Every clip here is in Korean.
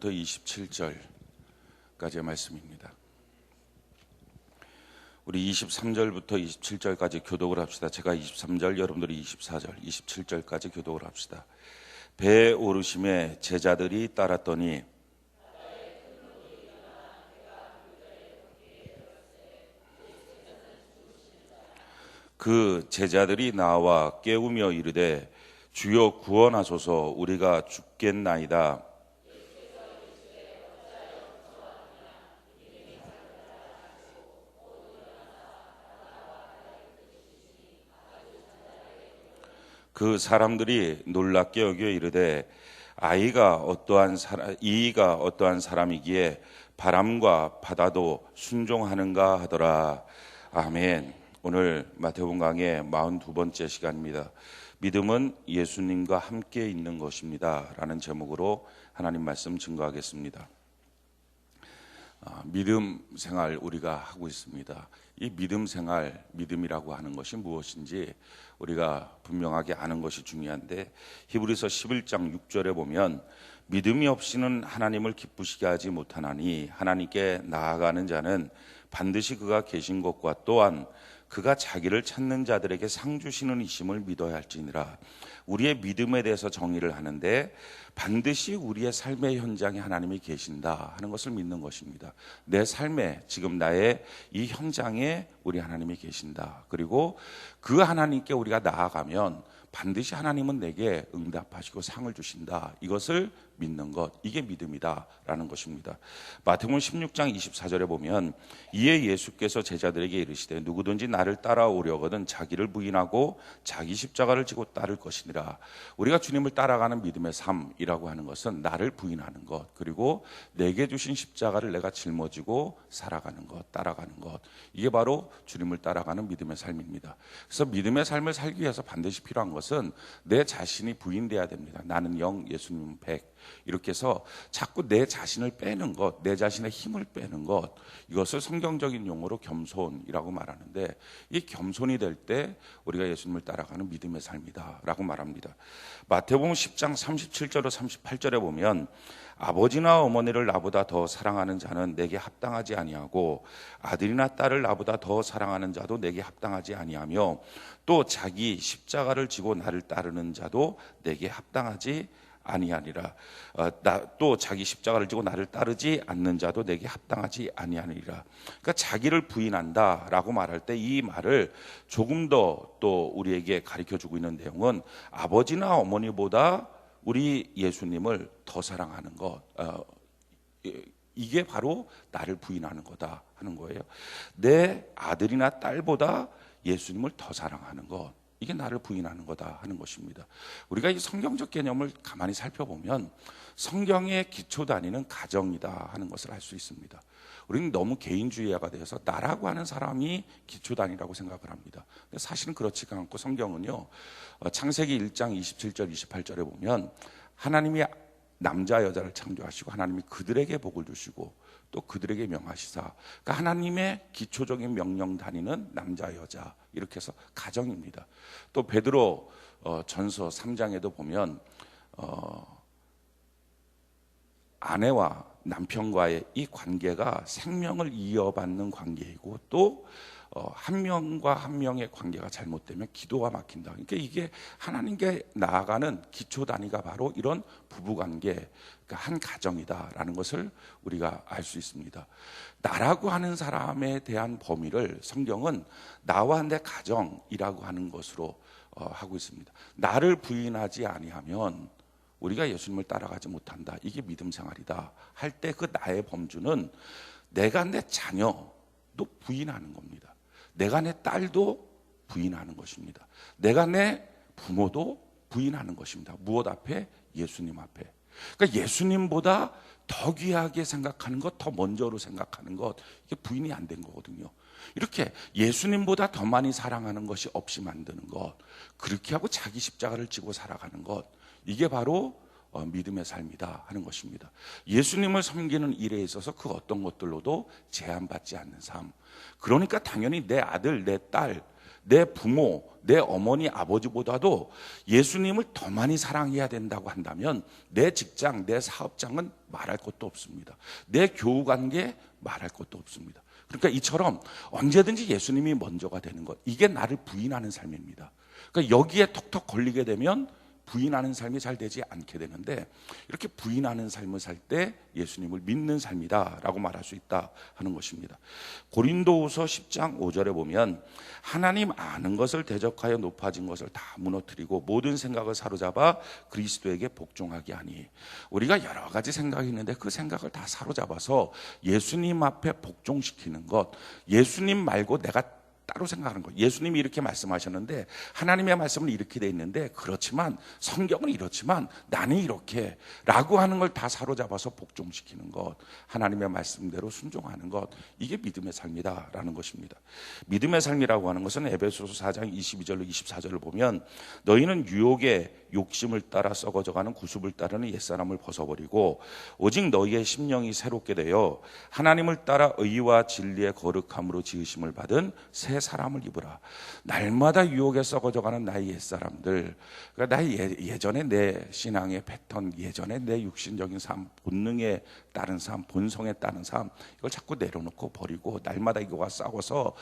27절까지의 말씀입니다. 우리 23절부터 27절까지 교독을 합시다. 제가 23절, 여러분들이 24절, 27절까지 교독을 합시다. 배에 오르심에 제자들이 따랐더니 그 제자들이 나와 깨우며 이르되 주여 구원하소서, 우리가 죽겠나이다. 그 사람들이 놀랍게 여겨 이르되 이이가 어떠한 사람이기에 바람과 바다도 순종하는가 하더라. 아멘. 오늘 마태복음 강의 42번째 시간입니다. 믿음은 예수님과 함께 있는 것입니다 라는 제목으로 하나님 말씀 증거하겠습니다. 믿음 생활 우리가 하고 있습니다. 이 믿음 생활, 믿음이라고 하는 것이 무엇인지 우리가 분명하게 아는 것이 중요한데, 히브리서 11장 6절에 보면 믿음이 없이는 하나님을 기쁘시게 하지 못하나니 하나님께 나아가는 자는 반드시 그가 계신 것과 또한 그가 자기를 찾는 자들에게 상 주시는 이심을 믿어야 할지니라. 우리의 믿음에 대해서 정의를 하는데 반드시 우리의 삶의 현장에 하나님이 계신다 하는 것을 믿는 것입니다. 내 삶에, 지금 나의 이 현장에 우리 하나님이 계신다. 그리고 그 하나님께 우리가 나아가면 반드시 하나님은 내게 응답하시고 상을 주신다. 이것을 믿는 것, 이게 믿음이다라는 것입니다. 마태복음 16장 24절에 보면 이에 예수께서 제자들에게 이르시되 누구든지 나를 따라오려거든 자기를 부인하고 자기 십자가를 지고 따를 것이니라. 우리가 주님을 따라가는 믿음의 삶이라고 하는 것은 나를 부인하는 것, 그리고 내게 주신 십자가를 내가 짊어지고 살아가는 것, 따라가는 것, 이게 바로 주님을 따라가는 믿음의 삶입니다. 그래서 믿음의 삶을 살기 위해서 반드시 필요한 것은 내 자신이 부인돼야 됩니다. 나는 0, 예수님은 100. 이렇게 해서 자꾸 내 자신을 빼는 것, 내 자신의 힘을 빼는 것, 이것을 성경적인 용어로 겸손이라고 말하는데, 이 겸손이 될 때 우리가 예수님을 따라가는 믿음의 삶이다 라고 말합니다. 마태복음 10장 37절로 38절에 보면 아버지나 어머니를 나보다 더 사랑하는 자는 내게 합당하지 아니하고 아들이나 딸을 나보다 더 사랑하는 자도 내게 합당하지 아니하며 또 자기 십자가를 지고 나를 따르는 자도 내게 합당하지 아니하니라. 또 자기 십자가를 지고 나를 따르지 않는 자도 내게 합당하지 아니하니라. 그러니까 자기를 부인한다라고 말할 때 이 말을 조금 더 또 우리에게 가르쳐주고 있는 내용은 아버지나 어머니보다 우리 예수님을 더 사랑하는 것, 이게 바로 나를 부인하는 거다 하는 거예요. 내 아들이나 딸보다 예수님을 더 사랑하는 것, 이게 나를 부인하는 거다 하는 것입니다. 우리가 이 성경적 개념을 가만히 살펴보면 성경의 기초 단위는 가정이다 하는 것을 알 수 있습니다. 우리는 너무 개인주의화가 되어서 나라고 하는 사람이 기초 단위라고 생각을 합니다. 근데 사실은 그렇지가 않고 성경은요, 창세기 1장 27절 28절에 보면 하나님이 남자 여자를 창조하시고 하나님이 그들에게 복을 주시고 또 그들에게 명하시사, 그러니까 하나님의 기초적인 명령 단위는 남자 여자, 이렇게 해서 가정입니다. 또 베드로 전서 3장에도 보면 아내와 남편과의 이 관계가 생명을 이어받는 관계이고 또 한 명과 한 명의 관계가 잘못되면 기도가 막힌다. 그러니까 이게 하나님께 나아가는 기초 단위가 바로 이런 부부관계, 그러니까 한 가정이다라는 것을 우리가 알 수 있습니다. 나라고 하는 사람에 대한 범위를 성경은 나와 내 가정이라고 하는 것으로 하고 있습니다. 나를 부인하지 아니하면 우리가 예수님을 따라가지 못한다. 이게 믿음 생활이다 할 때 그 나의 범주는 내가 내 자녀도 부인하는 겁니다. 내가 내 딸도 부인하는 것입니다. 내가 내 부모도 부인하는 것입니다. 무엇 앞에? 예수님 앞에. 그러니까 예수님보다 더 귀하게 생각하는 것, 더 먼저로 생각하는 것, 이게 부인이 안 된 거거든요. 이렇게 예수님보다 더 많이 사랑하는 것이 없이 만드는 것, 그렇게 하고 자기 십자가를 지고 살아가는 것, 이게 바로 믿음의 삶이다 하는 것입니다. 예수님을 섬기는 일에 있어서 그 어떤 것들로도 제한받지 않는 삶. 그러니까 당연히 내 아들, 내 딸, 내 부모, 내 어머니, 아버지보다도 예수님을 더 많이 사랑해야 된다고 한다면 내 직장, 내 사업장은 말할 것도 없습니다. 내 교우 관계 말할 것도 없습니다. 그러니까 이처럼 언제든지 예수님이 먼저가 되는 것, 이게 나를 부인하는 삶입니다. 그러니까 여기에 톡톡 걸리게 되면 부인하는 삶이 잘 되지 않게 되는데, 이렇게 부인하는 삶을 살 때 예수님을 믿는 삶이다라고 말할 수 있다 하는 것입니다. 고린도후서 10장 5절에 보면 하나님 아는 것을 대적하여 높아진 것을 다 무너뜨리고 모든 생각을 사로잡아 그리스도에게 복종하게 하니, 우리가 여러 가지 생각이 있는데 그 생각을 다 사로잡아서 예수님 앞에 복종시키는 것, 예수님 말고 내가 따로 생각하는 거예요. 예수님이 이렇게 말씀하셨는데, 하나님의 말씀은 이렇게 돼 있는데, 그렇지만 성경은 이렇지만 나는 이렇게 라고 하는 걸 다 사로잡아서 복종시키는 것, 하나님의 말씀대로 순종하는 것, 이게 믿음의 삶이다라는 것입니다. 믿음의 삶이라고 하는 것은 에베소서 4장 22절로 24절을 보면, 너희는 유혹의 욕심을 따라 썩어져가는 구습을 따르는 옛사람을 벗어버리고 오직 너희의 심령이 새롭게 되어 하나님을 따라 의와 진리의 거룩함으로 지으심을 받은 새 사람을 입으라. 날마다 유혹에 썩어져가는 나의 옛사람들, 그러니까 나의 예전에 내 신앙의 패턴, 예전에 내 육신적인 삶, 본능에 따른 삶, 본성에 따른 삶, 이걸 자꾸 내려놓고 버리고 날마다 이거와 싸워서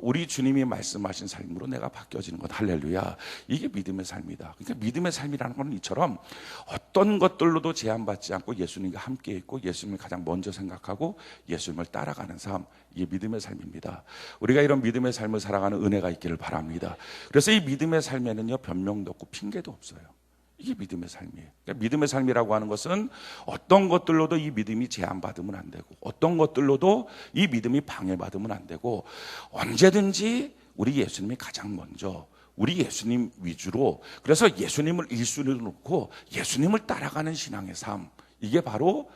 우리 주님이 말씀하신 삶으로 내가 바뀌어지는 것, 할렐루야. 이게 믿음의 삶이다. 그러니까 믿음의 삶이라는 건 이처럼 어떤 것들로도 제한받지 않고 예수님과 함께 있고 예수님을 가장 먼저 생각하고 예수님을 따라가는 삶, 이게 믿음의 삶입니다. 우리가 이런 믿음의 삶을 살아가는 은혜가 있기를 바랍니다. 그래서 이 믿음의 삶에는요, 변명도 없고 핑계도 없어요. 이게 믿음의 삶이에요. 그러니까 믿음의 삶이라고 하는 것은 어떤 것들로도 이 믿음이 제한받으면 안 되고, 어떤 것들로도 이 믿음이 방해받으면 안 되고, 언제든지 우리 예수님이 가장 먼저, 우리 예수님 위주로, 그래서 예수님을 1순위로 놓고 예수님을 따라가는 신앙의 삶, 이게 바로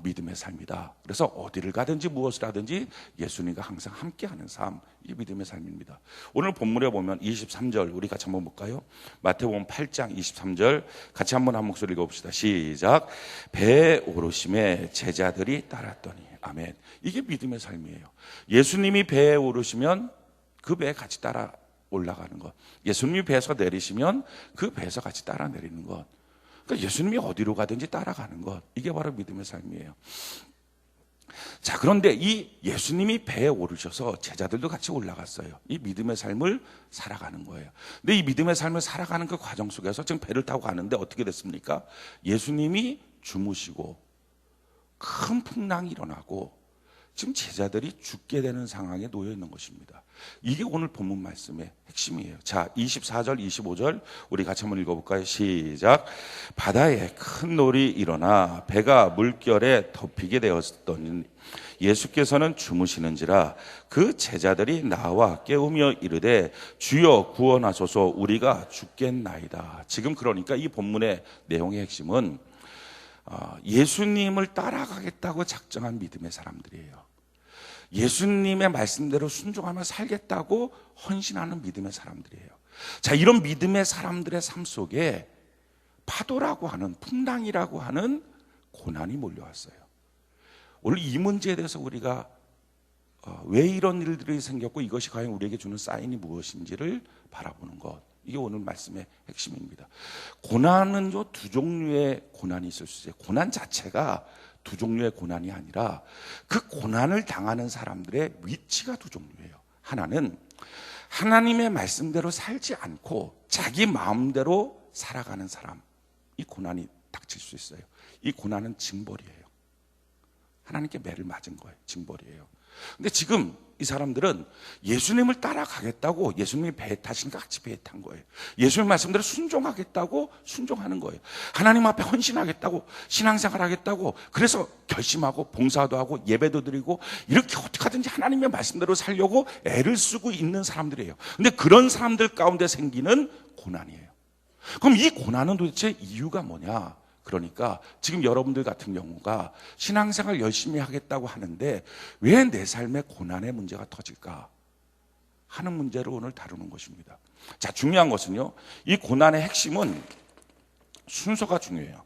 믿음의 삶이다. 그래서 어디를 가든지 무엇을 하든지 예수님과 항상 함께하는 삶, 이 믿음의 삶입니다. 오늘 본문에 보면 23절 우리 같이 한번 볼까요? 마태복음 8장 23절 같이 한번 한 목소리 읽어봅시다. 시작. 배에 오르심에 제자들이 따랐더니, 아멘. 이게 믿음의 삶이에요. 예수님이 배에 오르시면 그 배에 같이 따라 올라가는 것, 예수님이 배에서 내리시면 그 배에서 같이 따라 내리는 것, 그러니까 예수님이 어디로 가든지 따라가는 것, 이게 바로 믿음의 삶이에요. 자, 그런데 이 예수님이 배에 오르셔서 제자들도 같이 올라갔어요. 이 믿음의 삶을 살아가는 거예요. 근데 이 믿음의 삶을 살아가는 그 과정 속에서 지금 배를 타고 가는데 어떻게 됐습니까? 예수님이 주무시고 큰 풍랑이 일어나고 지금 제자들이 죽게 되는 상황에 놓여 있는 것입니다. 이게 오늘 본문 말씀의 핵심이에요. 자, 24절, 25절 우리 같이 한번 읽어볼까요? 시작. 바다에 큰 놀이 일어나 배가 물결에 덮이게 되었더니 예수께서는 주무시는지라 그 제자들이 나와 깨우며 이르되 주여 구원하소서 우리가 죽겠나이다. 지금 그러니까 이 본문의 내용의 핵심은 예수님을 따라가겠다고 작정한 믿음의 사람들이에요. 예수님의 말씀대로 순종하며 살겠다고 헌신하는 믿음의 사람들이에요. 자, 이런 믿음의 사람들의 삶 속에 파도라고 하는, 풍랑이라고 하는 고난이 몰려왔어요. 오늘 이 문제에 대해서 우리가 왜 이런 일들이 생겼고 이것이 과연 우리에게 주는 사인이 무엇인지를 바라보는 것, 이게 오늘 말씀의 핵심입니다. 고난은 두 종류의 고난이 있을 수 있어요. 고난 자체가 두 종류의 고난이 아니라 그 고난을 당하는 사람들의 위치가 두 종류예요. 하나는 하나님의 말씀대로 살지 않고 자기 마음대로 살아가는 사람, 이 고난이 닥칠 수 있어요. 이 고난은 징벌이에요. 하나님께 매를 맞은 거예요. 징벌이에요. 근데 지금 이 사람들은 예수님을 따라가겠다고 예수님이 배에 타시니까 같이 배에 탄 거예요. 예수님 말씀대로 순종하겠다고 순종하는 거예요. 하나님 앞에 헌신하겠다고, 신앙생활 하겠다고, 그래서 결심하고 봉사도 하고 예배도 드리고 이렇게 어떻게 하든지 하나님의 말씀대로 살려고 애를 쓰고 있는 사람들이에요. 근데 그런 사람들 가운데 생기는 고난이에요. 그럼 이 고난은 도대체 이유가 뭐냐? 그러니까 지금 여러분들 같은 경우가 신앙생활 열심히 하겠다고 하는데 왜 내 삶에 고난의 문제가 터질까 하는 문제를 오늘 다루는 것입니다. 자, 중요한 것은요, 이 고난의 핵심은 순서가 중요해요.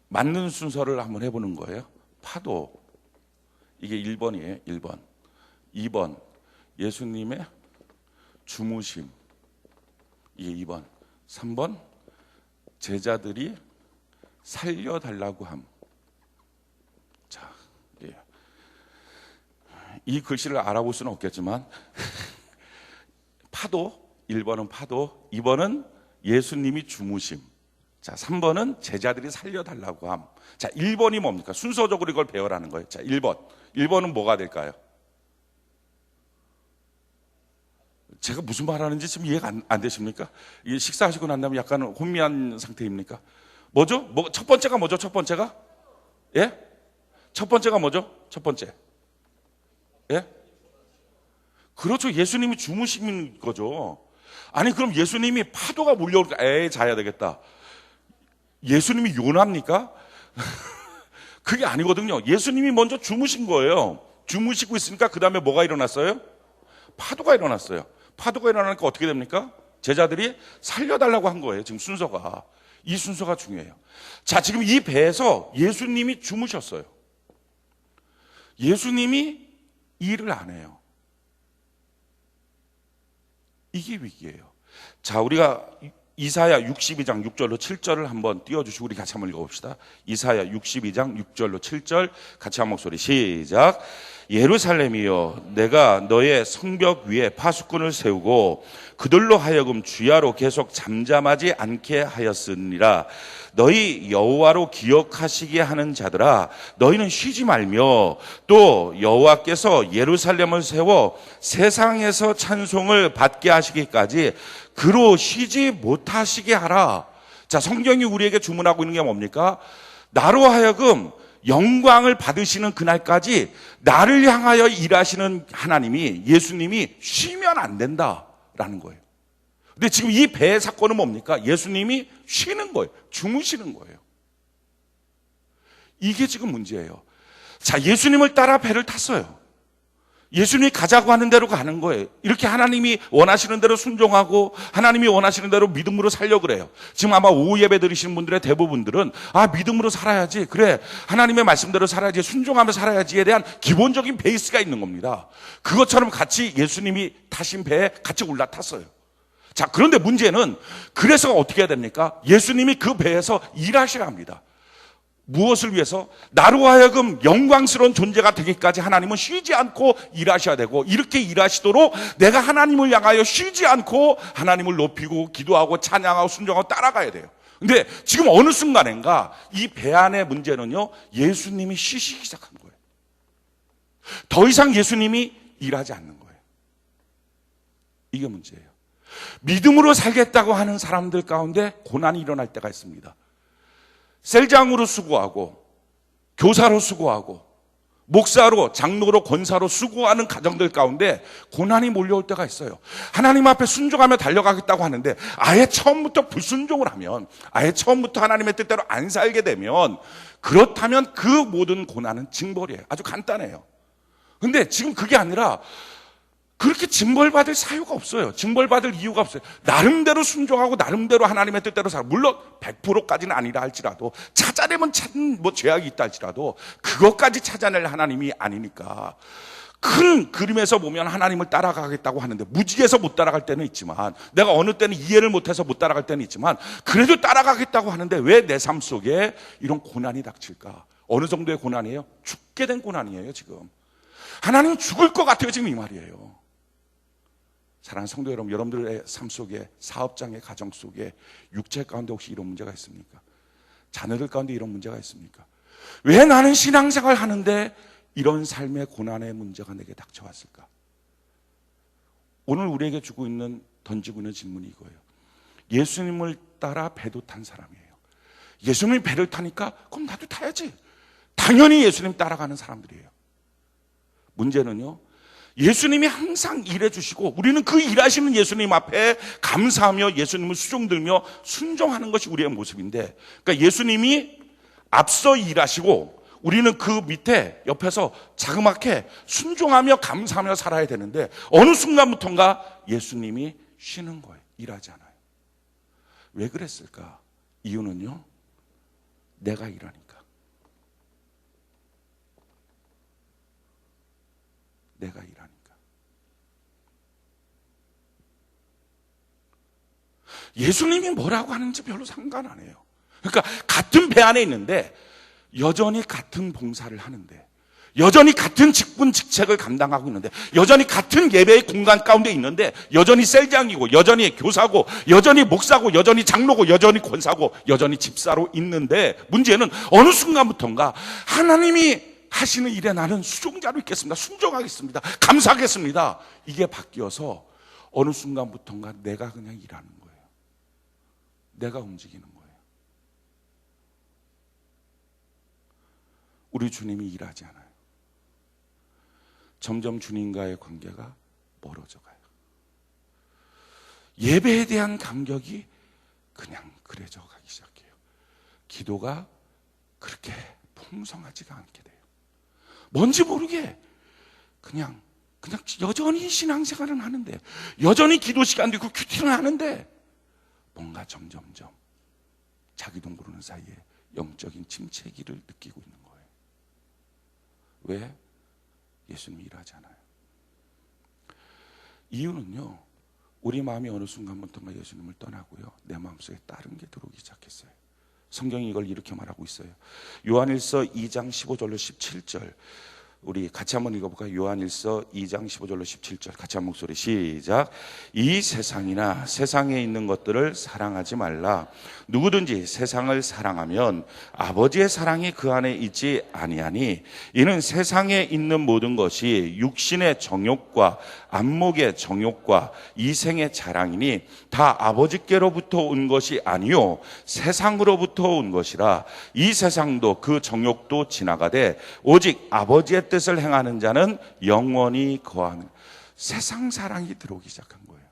맞는 순서를 한번 해보는 거예요. 파도, 이게 1번이에요. 1번. 2번 예수님의 주무심. 이게 2번. 3번 제자들이 살려달라고 함. 자, 예. 이 글씨를 알아볼 수는 없겠지만 파도, 1번은 파도, 2번은 예수님이 주무심. 자, 3번은 제자들이 살려달라고 함. 자, 1번이 뭡니까? 순서적으로 이걸 배워라는 거예요. 자, 1번. 1번은 뭐가 될까요? 제가 무슨 말 하는지 지금 이해가 안 되십니까? 이게 식사하시고 난 다음에 약간 혼미한 상태입니까? 뭐죠? 첫 번째가 뭐죠? 첫 번째가? 예? 첫 번째가 뭐죠? 첫 번째. 예? 그렇죠. 예수님이 주무시는 거죠. 아니, 그럼 예수님이 파도가 몰려오니까 에이, 자야 되겠다. 예수님이 요나입니까? 그게 아니거든요. 예수님이 먼저 주무신 거예요. 주무시고 있으니까 그 다음에 뭐가 일어났어요? 파도가 일어났어요. 파도가 일어나니까 어떻게 됩니까? 제자들이 살려달라고 한 거예요. 지금 순서가. 이 순서가 중요해요. 자, 지금 이 배에서 예수님이 주무셨어요. 예수님이 일을 안 해요. 이게 위기예요. 자, 우리가 이사야 62장 6절로 7절을 한번 띄워주시고 우리 같이 한번 읽어봅시다. 이사야 62장 6절로 7절 같이 한 목소리 시작. 예루살렘이여, 내가 너의 성벽 위에 파수꾼을 세우고 그들로 하여금 주야로 계속 잠잠하지 않게 하였으니라. 너희 여호와로 기억하시게 하는 자들아, 너희는 쉬지 말며 또 여호와께서 예루살렘을 세워 세상에서 찬송을 받게 하시기까지 그로 쉬지 못하시게 하라. 자, 성경이 우리에게 주문하고 있는 게 뭡니까? 나로 하여금 영광을 받으시는 그날까지 나를 향하여 일하시는 하나님이, 예수님이 쉬면 안 된다라는 거예요. 근데 지금 이 배의 사건은 뭡니까? 예수님이 쉬는 거예요. 주무시는 거예요. 이게 지금 문제예요. 자, 예수님을 따라 배를 탔어요. 예수님이 가자고 하는 대로 가는 거예요. 이렇게 하나님이 원하시는 대로 순종하고 하나님이 원하시는 대로 믿음으로 살려고 그래요. 지금 아마 오후 예배 드리시는 분들의 대부분들은 믿음으로 살아야지, 그래, 하나님의 말씀대로 살아야지, 순종하며 살아야지에 대한 기본적인 베이스가 있는 겁니다. 그것처럼 같이 예수님이 타신 배에 같이 올라탔어요. 자, 그런데 문제는 그래서 어떻게 해야 됩니까? 예수님이 그 배에서 일하셔야 합니다. 무엇을 위해서? 나로 하여금 영광스러운 존재가 되기까지 하나님은 쉬지 않고 일하셔야 되고, 이렇게 일하시도록 내가 하나님을 향하여 쉬지 않고 하나님을 높이고 기도하고 찬양하고 순종하고 따라가야 돼요. 근데 지금 어느 순간인가 이 배 안의 문제는요, 예수님이 쉬시기 시작한 거예요. 더 이상 예수님이 일하지 않는 거예요. 이게 문제예요. 믿음으로 살겠다고 하는 사람들 가운데 고난이 일어날 때가 있습니다. 셀장으로 수고하고 교사로 수고하고 목사로, 장로로, 권사로 수고하는 가정들 가운데 고난이 몰려올 때가 있어요. 하나님 앞에 순종하며 달려가겠다고 하는데 아예 처음부터 불순종을 하면, 아예 처음부터 하나님의 뜻대로 안 살게 되면, 그렇다면 그 모든 고난은 징벌이에요. 아주 간단해요. 근데 지금 그게 아니라 그렇게 징벌받을 사유가 없어요. 징벌받을 이유가 없어요. 나름대로 순종하고 나름대로 하나님의 뜻대로 살아. 물론 100%까지는 아니라 할지라도, 찾아내면 죄악이 있다 할지라도 그것까지 찾아낼 하나님이 아니니까. 큰 그림에서 보면 하나님을 따라가겠다고 하는데 무지해서 못 따라갈 때는 있지만, 내가 어느 때는 이해를 못해서 못 따라갈 때는 있지만, 그래도 따라가겠다고 하는데 왜 내 삶 속에 이런 고난이 닥칠까? 어느 정도의 고난이에요? 죽게 된 고난이에요. 지금 하나님 죽을 것 같아요. 지금 이 말이에요. 사랑하는 성도 여러분, 여러분들의 삶 속에, 사업장의 가정 속에, 육체 가운데 혹시 이런 문제가 있습니까? 자녀들 가운데 이런 문제가 있습니까? 왜 나는 신앙생활 하는데 이런 삶의 고난의 문제가 내게 닥쳐왔을까? 오늘 우리에게 던지고 있는 질문이 이거예요. 예수님을 따라 배도 탄 사람이에요. 예수님이 배를 타니까 그럼 나도 타야지. 당연히 예수님 따라가는 사람들이에요. 문제는요, 예수님이 항상 일해주시고 우리는 그 일하시는 예수님 앞에 감사하며 예수님을 수종들며 순종하는 것이 우리의 모습인데, 그러니까 예수님이 앞서 일하시고 우리는 그 밑에 옆에서 자그맣게 순종하며 감사하며 살아야 되는데, 어느 순간부터인가 예수님이 쉬는 거예요. 일하지 않아요. 왜 그랬을까? 이유는요, 내가 일하니까. 내가 일하니까. 예수님이 뭐라고 하는지 별로 상관 안 해요. 그러니까 같은 배 안에 있는데 여전히 같은 봉사를 하는데, 여전히 같은 직분 직책을 감당하고 있는데, 여전히 같은 예배의 공간 가운데 있는데, 여전히 셀장이고, 여전히 교사고, 여전히 목사고, 여전히 장로고, 여전히 권사고, 여전히 집사로 있는데, 문제는 어느 순간부터인가 하나님이 하시는 일에 나는 수종자로 있겠습니다. 순종하겠습니다. 감사하겠습니다. 이게 바뀌어서 어느 순간부터인가 내가 그냥 일하는 거예요. 내가 움직이는 거예요. 우리 주님이 일하지 않아요. 점점 주님과의 관계가 멀어져 가요. 예배에 대한 감격이 그냥 그래져 가기 시작해요. 기도가 그렇게 풍성하지가 않게 돼요. 뭔지 모르게 그냥 여전히 신앙생활은 하는데, 여전히 기도 시간도 있고 큐티는 하는데, 뭔가 점점점 자기도 모르는 사이에 영적인 침체기를 느끼고 있는 거예요. 왜? 예수님이 일하잖아요. 이유는요, 우리 마음이 어느 순간부터가 예수님을 떠나고요, 내 마음속에 다른 게 들어오기 시작했어요. 성경이 이걸 이렇게 말하고 있어요. 요한일서 2장 15절로 17절, 우리 같이 한번 읽어볼까요? 요한일서 2장 15절로 17절 같이 한 목소리 시작. 이 세상이나 세상에 있는 것들을 사랑하지 말라. 누구든지 세상을 사랑하면 아버지의 사랑이 그 안에 있지 아니하니, 이는 세상에 있는 모든 것이 육신의 정욕과 안목의 정욕과 이생의 자랑이니 다 아버지께로부터 온 것이 아니요 세상으로부터 온 것이라. 이 세상도 그 정욕도 지나가되 오직 아버지의 뜻을 행하는 자는 영원히 거하는. 세상 사랑이 들어오기 시작한 거예요.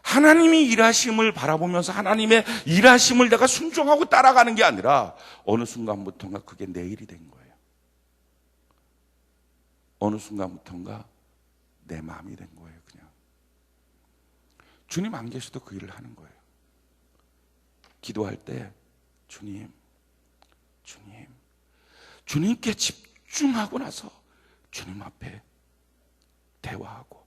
하나님이 일하심을 바라보면서 하나님의 일하심을 내가 순종하고 따라가는 게 아니라 어느 순간부터인가 그게 내 일이 된 거예요. 어느 순간부터인가 내 마음이 된 거예요. 그냥 주님 안 계셔도 그 일을 하는 거예요. 기도할 때 주님께 집중하고 나서 주님 앞에 대화하고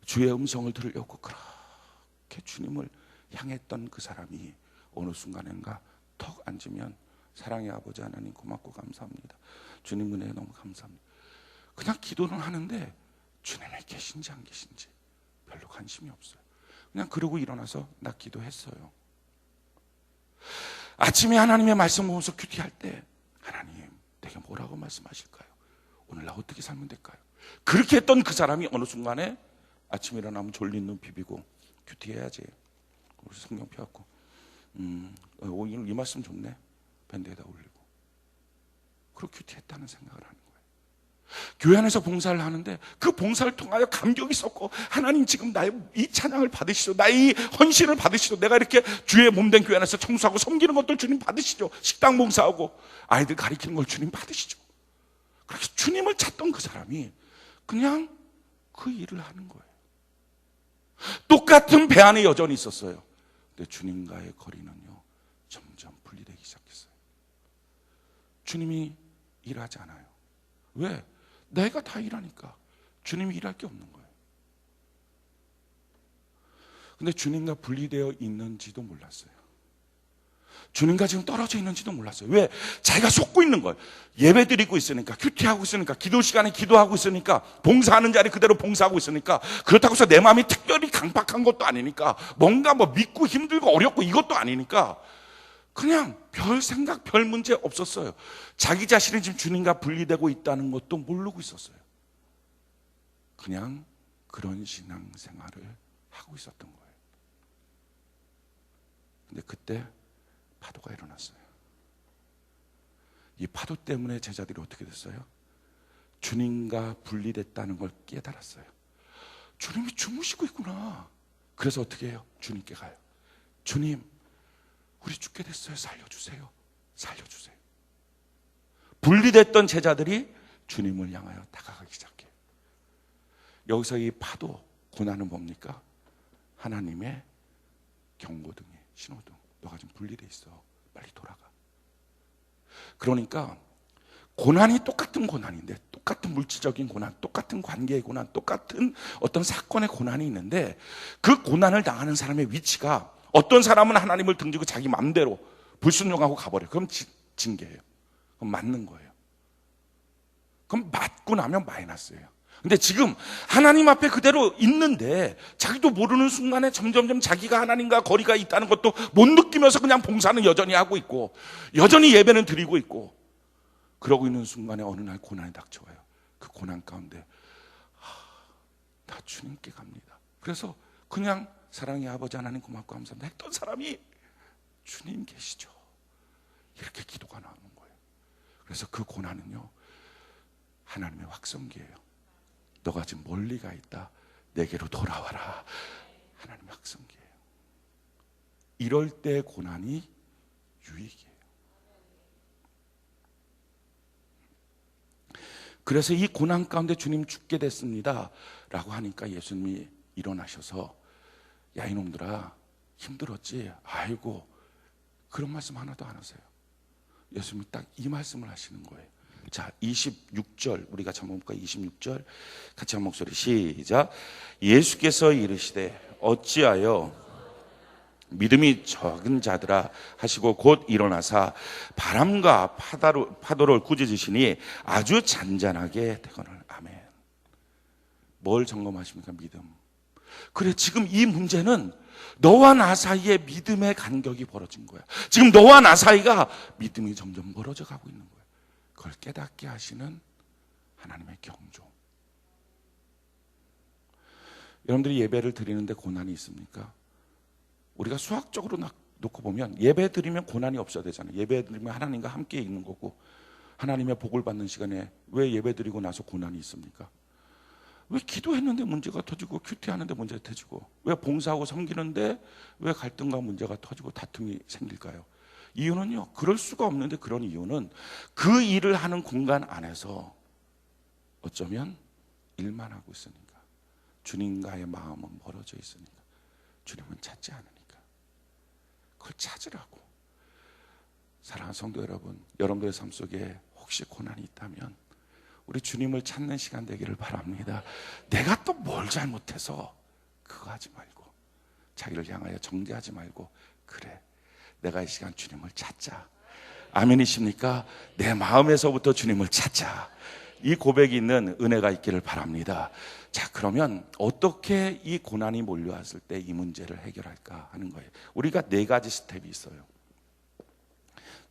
주의 음성을 들으려고 그렇게 주님을 향했던 그 사람이 어느 순간인가 턱 앉으면, 사랑의 아버지 하나님 고맙고 감사합니다. 주님 은혜에 너무 감사합니다. 그냥 기도는 하는데 주님이 계신지 안 계신지 별로 관심이 없어요. 그냥 그러고 일어나서 나 기도했어요. 아침에 하나님의 말씀 보면서 큐티할 때 하나님 내게 뭐라고 말씀하실까요? 오늘 나 어떻게 살면 될까요? 그렇게 했던 그 사람이 어느 순간에 아침에 일어나면 졸린 눈 비비고 큐티해야지. 그래서 성경 펴갖고 오늘 이 말씀 좋네. 밴드에다 올리고 그렇게 큐티했다는 생각을 하는 거예요. 교회 안에서 봉사를 하는데 그 봉사를 통하여 감격이 섰고, 하나님 지금 나의 이 찬양을 받으시죠. 나의 이 헌신을 받으시죠. 내가 이렇게 주의 몸된 교회 안에서 청소하고 섬기는 것들 주님 받으시죠. 식당 봉사하고 아이들 가르치는 걸 주님 받으시죠. 그렇게 주님을 찾던 그 사람이 그냥 그 일을 하는 거예요. 똑같은 배 안에 여전히 있었어요. 근데 주님과의 거리는요 점점 분리되기 시작했어요. 주님이 일하지 않아요. 왜? 내가 다 일하니까. 주님이 일할 게 없는 거예요. 근데 주님과 분리되어 있는지도 몰랐어요. 주님과 지금 떨어져 있는지도 몰랐어요. 왜? 자기가 속고 있는 거예요. 예배 드리고 있으니까, 큐티하고 있으니까, 기도 시간에 기도하고 있으니까, 봉사하는 자리 그대로 봉사하고 있으니까, 그렇다고 해서 내 마음이 특별히 강박한 것도 아니니까, 뭔가 뭐 믿고 힘들고 어렵고 이것도 아니니까 그냥 별 생각, 별 문제 없었어요. 자기 자신이 지금 주님과 분리되고 있다는 것도 모르고 있었어요. 그냥 그런 신앙생활을 하고 있었던 거예요. 근데 그때 파도가 일어났어요. 이 파도 때문에 제자들이 어떻게 됐어요? 주님과 분리됐다는 걸 깨달았어요. 주님이 주무시고 있구나. 그래서 어떻게 해요? 주님께 가요. 주님, 우리 죽게 됐어요. 살려주세요. 살려주세요. 분리됐던 제자들이 주님을 향하여 다가가기 시작해요. 여기서 이 파도, 고난은 뭡니까? 하나님의 경고등이, 신호등. 너가 지금 분리돼 있어. 빨리 돌아가. 그러니까 고난이 똑같은 고난인데, 똑같은 물질적인 고난, 똑같은 관계의 고난, 똑같은 어떤 사건의 고난이 있는데, 그 고난을 당하는 사람의 위치가, 어떤 사람은 하나님을 등지고 자기 마음대로 불순종하고 가버려요. 그럼 징계예요. 그럼 맞는 거예요. 그럼 맞고 나면 마이너스예요. 근데 지금 하나님 앞에 그대로 있는데 자기도 모르는 순간에 점점점 자기가 하나님과 거리가 있다는 것도 못 느끼면서 그냥 봉사는 여전히 하고 있고, 여전히 예배는 드리고 있고, 그러고 있는 순간에 어느 날 고난이 닥쳐와요. 그 고난 가운데 나 주님께 갑니다. 그래서 그냥 사랑의 아버지 하나님 고맙고 감사합니다 했던 사람이 주님 계시죠, 이렇게 기도가 나오는 거예요. 그래서 그 고난은요, 하나님의 확성기예요. 너가 지금 멀리 가 있다, 내게로 돌아와라. 하나님의 확성기예요. 이럴 때 고난이 유익이에요. 그래서 이 고난 가운데 주님 죽게 됐습니다 라고 하니까 예수님이 일어나셔서, 야 이놈들아 힘들었지? 아이고, 그런 말씀 하나도 안 하세요. 예수님이 딱 이 말씀을 하시는 거예요. 자, 26절 우리가 한번 볼까요? 26절 같이 한 목소리 시작. 예수께서 이르시되 어찌하여 믿음이 적은 자들아 하시고 곧 일어나사 바람과 파도를 꾸짖으시니 아주 잔잔하게 되거늘. 아멘. 뭘 점검하십니까? 믿음. 그래, 지금 이 문제는 너와 나 사이에 믿음의 간격이 벌어진 거야. 지금 너와 나 사이가 믿음이 점점 멀어져 가고 있는 거야. 그걸 깨닫게 하시는 하나님의 경종. 여러분들이 예배를 드리는데 고난이 있습니까? 우리가 수학적으로 놓고 보면 예배 드리면 고난이 없어야 되잖아요. 예배 드리면 하나님과 함께 있는 거고, 하나님의 복을 받는 시간에 왜 예배 드리고 나서 고난이 있습니까? 왜 기도했는데 문제가 터지고, 큐티하는데 문제가 터지고, 왜 봉사하고 섬기는데 왜 갈등과 문제가 터지고 다툼이 생길까요? 이유는요, 그럴 수가 없는데, 그런 이유는 그 일을 하는 공간 안에서 어쩌면 일만 하고 있으니까, 주님과의 마음은 멀어져 있으니까, 주님은 찾지 않으니까. 그걸 찾으라고. 사랑하는 성도 여러분, 여러분들의 삶 속에 혹시 고난이 있다면 우리 주님을 찾는 시간 되기를 바랍니다. 내가 또 뭘 잘못해서 그거 하지 말고, 자기를 향하여 정죄하지 말고, 그래, 내가 이 시간 주님을 찾자. 아멘이십니까? 내 마음에서부터 주님을 찾자. 이 고백이 있는 은혜가 있기를 바랍니다. 자, 그러면 어떻게 이 고난이 몰려왔을 때 이 문제를 해결할까 하는 거예요. 우리가 4가지 스텝이 있어요.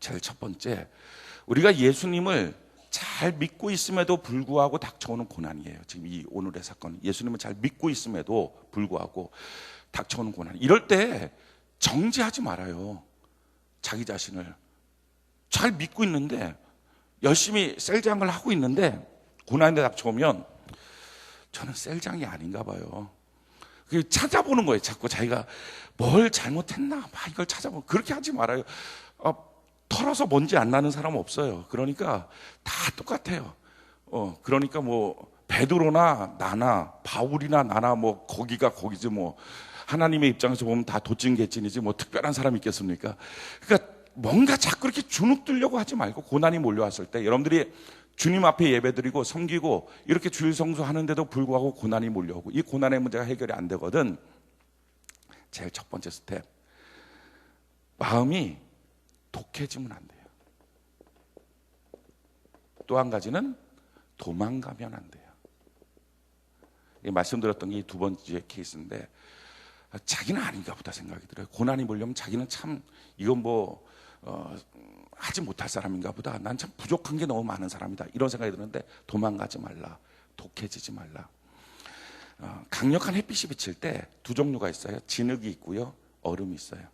제일 첫 번째, 우리가 예수님을 잘 믿고 있음에도 불구하고 닥쳐오는 고난이에요. 지금 이 오늘의 사건은 예수님을 잘 믿고 있음에도 불구하고 닥쳐오는 고난. 이럴 때 정죄하지 말아요. 자기 자신을 잘 믿고 있는데, 열심히 셀장을 하고 있는데 고난에 닥쳐오면 저는 셀장이 아닌가 봐요. 찾아보는 거예요. 자꾸 자기가 뭘 잘못했나 막 이걸 찾아보고. 그렇게 하지 말아요. 털어서 먼지 안 나는 사람 없어요. 그러니까 다 똑같아요. 그러니까 뭐 베드로나 나나 바울이나 나나 뭐 거기가 거기지, 뭐 하나님의 입장에서 보면 다 도찐개찐이지 뭐 특별한 사람이 있겠습니까? 그러니까 뭔가 자꾸 이렇게 주눅들려고 하지 말고, 고난이 몰려왔을 때 여러분들이 주님 앞에 예배드리고 섬기고 이렇게 주일 성수하는데도 불구하고 고난이 몰려오고, 이 고난의 문제가 해결이 안 되거든. 제일 첫 번째 스텝, 마음이 독해지면 안 돼요. 또 한 가지는 도망가면 안 돼요. 말씀드렸던 게 두 번째 케이스인데, 자기는 아닌가 보다 생각이 들어요. 고난이 몰려면 자기는 참 이건 뭐 하지 못할 사람인가 보다, 난 참 부족한 게 너무 많은 사람이다, 이런 생각이 드는데 도망가지 말라, 독해지지 말라. 강력한 햇빛이 비칠 때 두 종류가 있어요. 진흙이 있고요, 얼음이 있어요.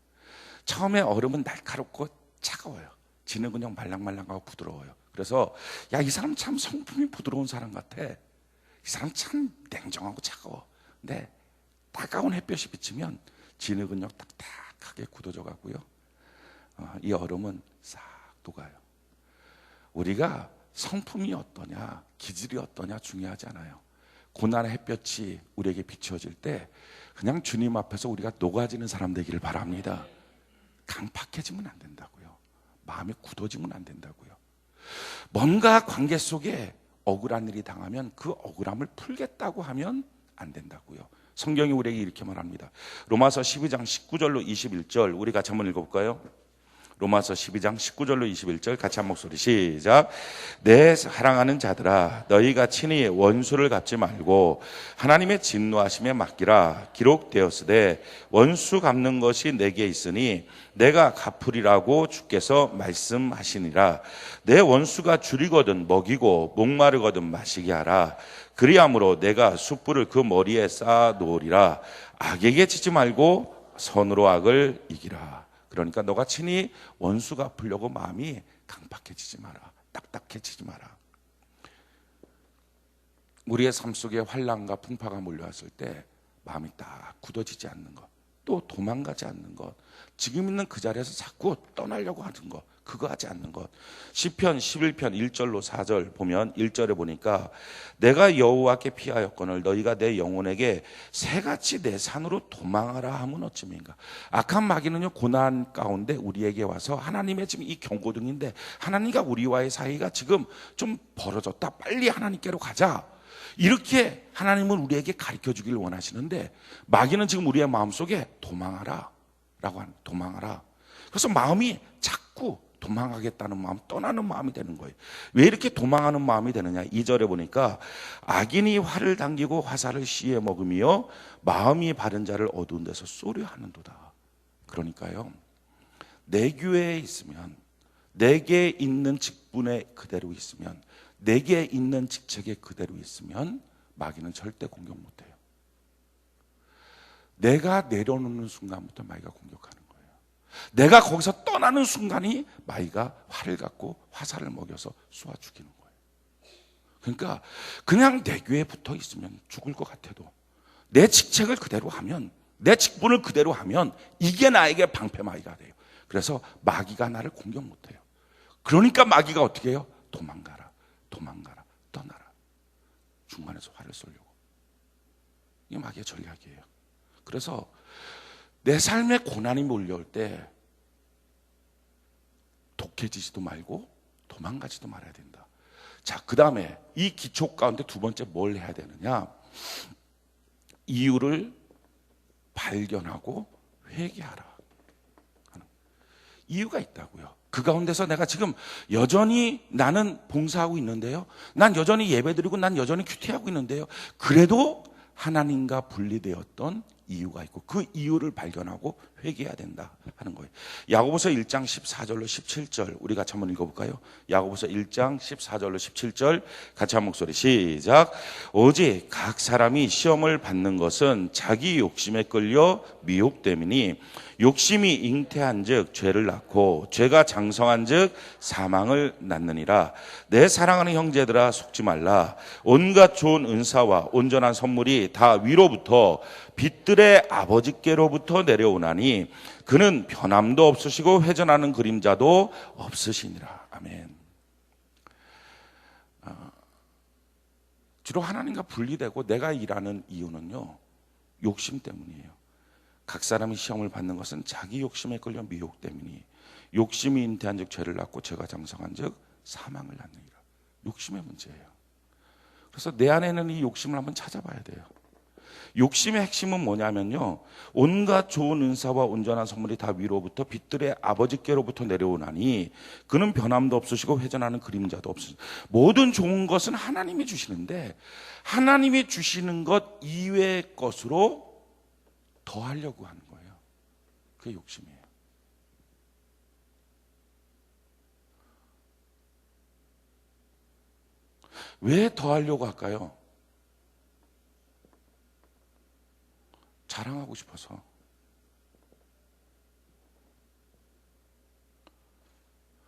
처음에 얼음은 날카롭고 차가워요. 진흙은 형 말랑말랑하고 부드러워요. 그래서 야, 이 사람 참 성품이 부드러운 사람 같아, 이 사람 참 냉정하고 차가워. 근데 따가운 햇볕이 비치면 진흙은요 딱딱하게 굳어져 가고요, 이 얼음은 싹 녹아요. 우리가 성품이 어떠냐, 기질이 어떠냐 중요하지 않아요. 고난의 햇볕이 우리에게 비추어질 때 그냥 주님 앞에서 우리가 녹아지는 사람 되기를 바랍니다. 강팍해지면 안 된다고요. 마음이 굳어지면 안 된다고요. 뭔가 관계 속에 억울한 일이 당하면 그 억울함을 풀겠다고 하면 안 된다고요. 성경이 우리에게 이렇게 말합니다. 로마서 12장 19절로 21절 우리 같이 한번 읽어볼까요? 로마서 12장 19절로 21절 같이 한 목소리 시작. 내 사랑하는 자들아 너희가 친히 원수를 갚지 말고 하나님의 진노하심에 맡기라. 기록되었으되 원수 갚는 것이 내게 있으니 내가 갚으리라고 주께서 말씀하시니라. 내 원수가 줄이거든 먹이고 목마르거든 마시게 하라. 그리함으로 내가 숯불을 그 머리에 쌓아 놓으리라. 악에게 지지 말고 선으로 악을 이기라. 그러니까 너가 친히 원수 갚으려고 마음이 강팍해지지 마라. 딱딱해지지 마라. 우리의 삶 속에 환난과 풍파가 몰려왔을 때 마음이 딱 굳어지지 않는 것, 또 도망가지 않는 것, 지금 있는 그 자리에서 자꾸 떠나려고 하는 것, 그거 하지 않는 것. 시편 11편 1절로 4절 보면 1절에 보니까 내가 여호와께 피하였거늘 너희가 내 영혼에게 새같이 내 산으로 도망하라 하면 어찌민가. 악한 마귀는요 고난 가운데 우리에게 와서 하나님의 지금 이 경고등인데 하나님과 우리와의 사이가 지금 좀 벌어졌다. 빨리 하나님께로 가자. 이렇게 하나님은 우리에게 가르쳐 주기를 원하시는데 마귀는 지금 우리의 마음속에 도망하라 라고 하는 도망하라. 그래서 마음이 자꾸 도망가겠다는 마음, 떠나는 마음이 되는 거예요. 왜 이렇게 도망하는 마음이 되느냐? 2절에 보니까 악인이 활을 당기고 화살을 씨에 먹으며 마음이 바른 자를 어두운 데서 쏘려 하는도다. 그러니까요, 내 교회에 있으면, 내게 있는 직분에 그대로 있으면, 내게 있는 직책에 그대로 있으면 마귀는 절대 공격 못해요. 내가 내려놓는 순간부터 마귀가 공격하는 거예요. 내가 거기서 떠나는 순간이 마귀가 활을 갖고 화살을 먹여서 쏘아 죽이는 거예요. 그러니까 그냥 내 교회에 붙어 있으면 죽을 것 같아도 내 직책을 그대로 하면, 내 직분을 그대로 하면 이게 나에게 방패 마귀가 돼요. 그래서 마귀가 나를 공격 못해요. 그러니까 마귀가 어떻게 해요? 도망가라, 도망가라, 떠나라. 중간에서 활을 쏘려고. 이게 마귀의 전략이에요. 그래서 내 삶에 고난이 몰려올 때 독해지지도 말고 도망가지도 말아야 된다. 자, 그 다음에 이 기초 가운데 두 번째 뭘 해야 되느냐? 이유를 발견하고 회개하라. 이유가 있다고요. 그 가운데서 내가 지금 여전히 나는 봉사하고 있는데요. 난 여전히 예배드리고 난 여전히 큐티하고 있는데요. 그래도 하나님과 분리되었던 이유가 있고 그 이유를 발견하고 회개해야 된다 하는 거예요. 야고보서 1장 14절로 17절 우리 같이 한번 읽어볼까요? 야고보서 1장 14절로 17절 같이 한 목소리 시작. 오직 각 사람이 시험을 받는 것은 자기 욕심에 끌려 미혹됨이니 욕심이 잉태한 즉 죄를 낳고 죄가 장성한 즉 사망을 낳느니라. 내 사랑하는 형제들아 속지 말라. 온갖 좋은 은사와 온전한 선물이 다 위로부터 빛들의 아버지께로부터 내려오나니 그는 변함도 없으시고 회전하는 그림자도 없으시니라. 아멘. 주로 하나님과 분리되고 내가 일하는 이유는요, 욕심 때문이에요. 각 사람이 시험을 받는 것은 자기 욕심에 끌려 미혹 때문이니 욕심이 잉태한 즉 죄를 낳고 죄가 장성한 즉 사망을 낳느니라. 욕심의 문제예요. 그래서 내 안에 있는 이 욕심을 한번 찾아봐야 돼요. 욕심의 핵심은 뭐냐면요, 온갖 좋은 은사와 온전한 선물이 다 위로부터 빛들의 아버지께로부터 내려오나니 그는 변함도 없으시고 회전하는 그림자도 없으시고. 모든 좋은 것은 하나님이 주시는데 하나님이 주시는 것 이외의 것으로 더 하려고 하는 거예요. 그게 욕심이에요. 왜 더 하려고 할까요? 자랑하고 싶어서.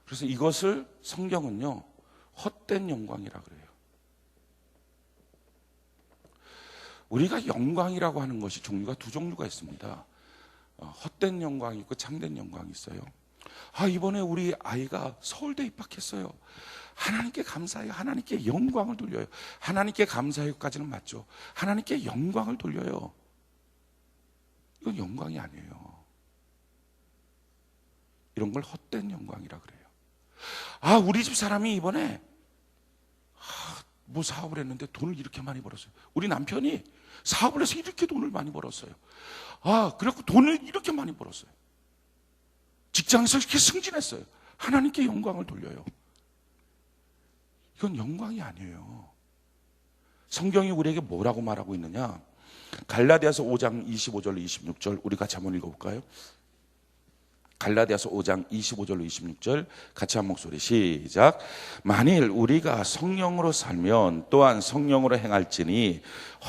그래서 이것을 성경은요, 헛된 영광이라 그래요. 우리가 영광이라고 하는 것이 종류가 두 종류가 있습니다. 헛된 영광이 있고 참된 영광이 있어요. 이번에 우리 아이가 서울대 입학했어요. 하나님께 감사해요. 하나님께 영광을 돌려요. 하나님께 감사해요까지는 맞죠. 하나님께 영광을 돌려요. 이건 영광이 아니에요. 이런 걸 헛된 영광이라 그래요. 우리 집 사람이 이번에 뭐 사업을 했는데 돈을 이렇게 많이 벌었어요. 우리 남편이 사업을 해서 이렇게 돈을 많이 벌었어요. 그래갖고 돈을 이렇게 많이 벌었어요. 직장에서 이렇게 승진했어요. 하나님께 영광을 돌려요. 이건 영광이 아니에요. 성경이 우리에게 뭐라고 말하고 있느냐? 갈라디아서 5장 25절로 26절 우리 같이 한번 읽어볼까요? 갈라디아서 5장 25절로 26절 같이 한 목소리 시작. 만일 우리가 성령으로 살면 또한 성령으로 행할지니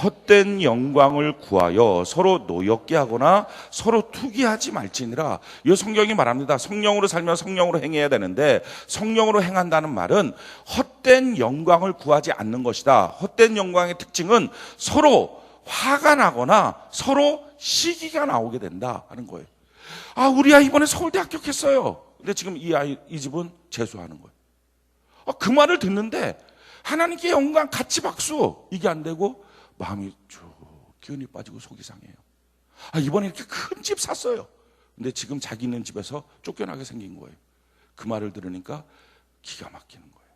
헛된 영광을 구하여 서로 노엽게 하거나 서로 투기하지 말지니라. 이 성경이 말합니다. 성령으로 살면 성령으로 행해야 되는데 성령으로 행한다는 말은 헛된 영광을 구하지 않는 것이다. 헛된 영광의 특징은 서로 화가 나거나 서로 시기가 나오게 된다 하는 거예요. 우리 아이 이번에 서울대 합격했어요. 근데 지금 이 집은 재수하는 거예요. 그 말을 듣는데 하나님께 영광 같이 박수 이게 안 되고 마음이 쭉 기운이 빠지고 속이 상해요. 이번에 이렇게 큰 집 샀어요. 근데 지금 자기 있는 집에서 쫓겨나게 생긴 거예요. 그 말을 들으니까 기가 막히는 거예요.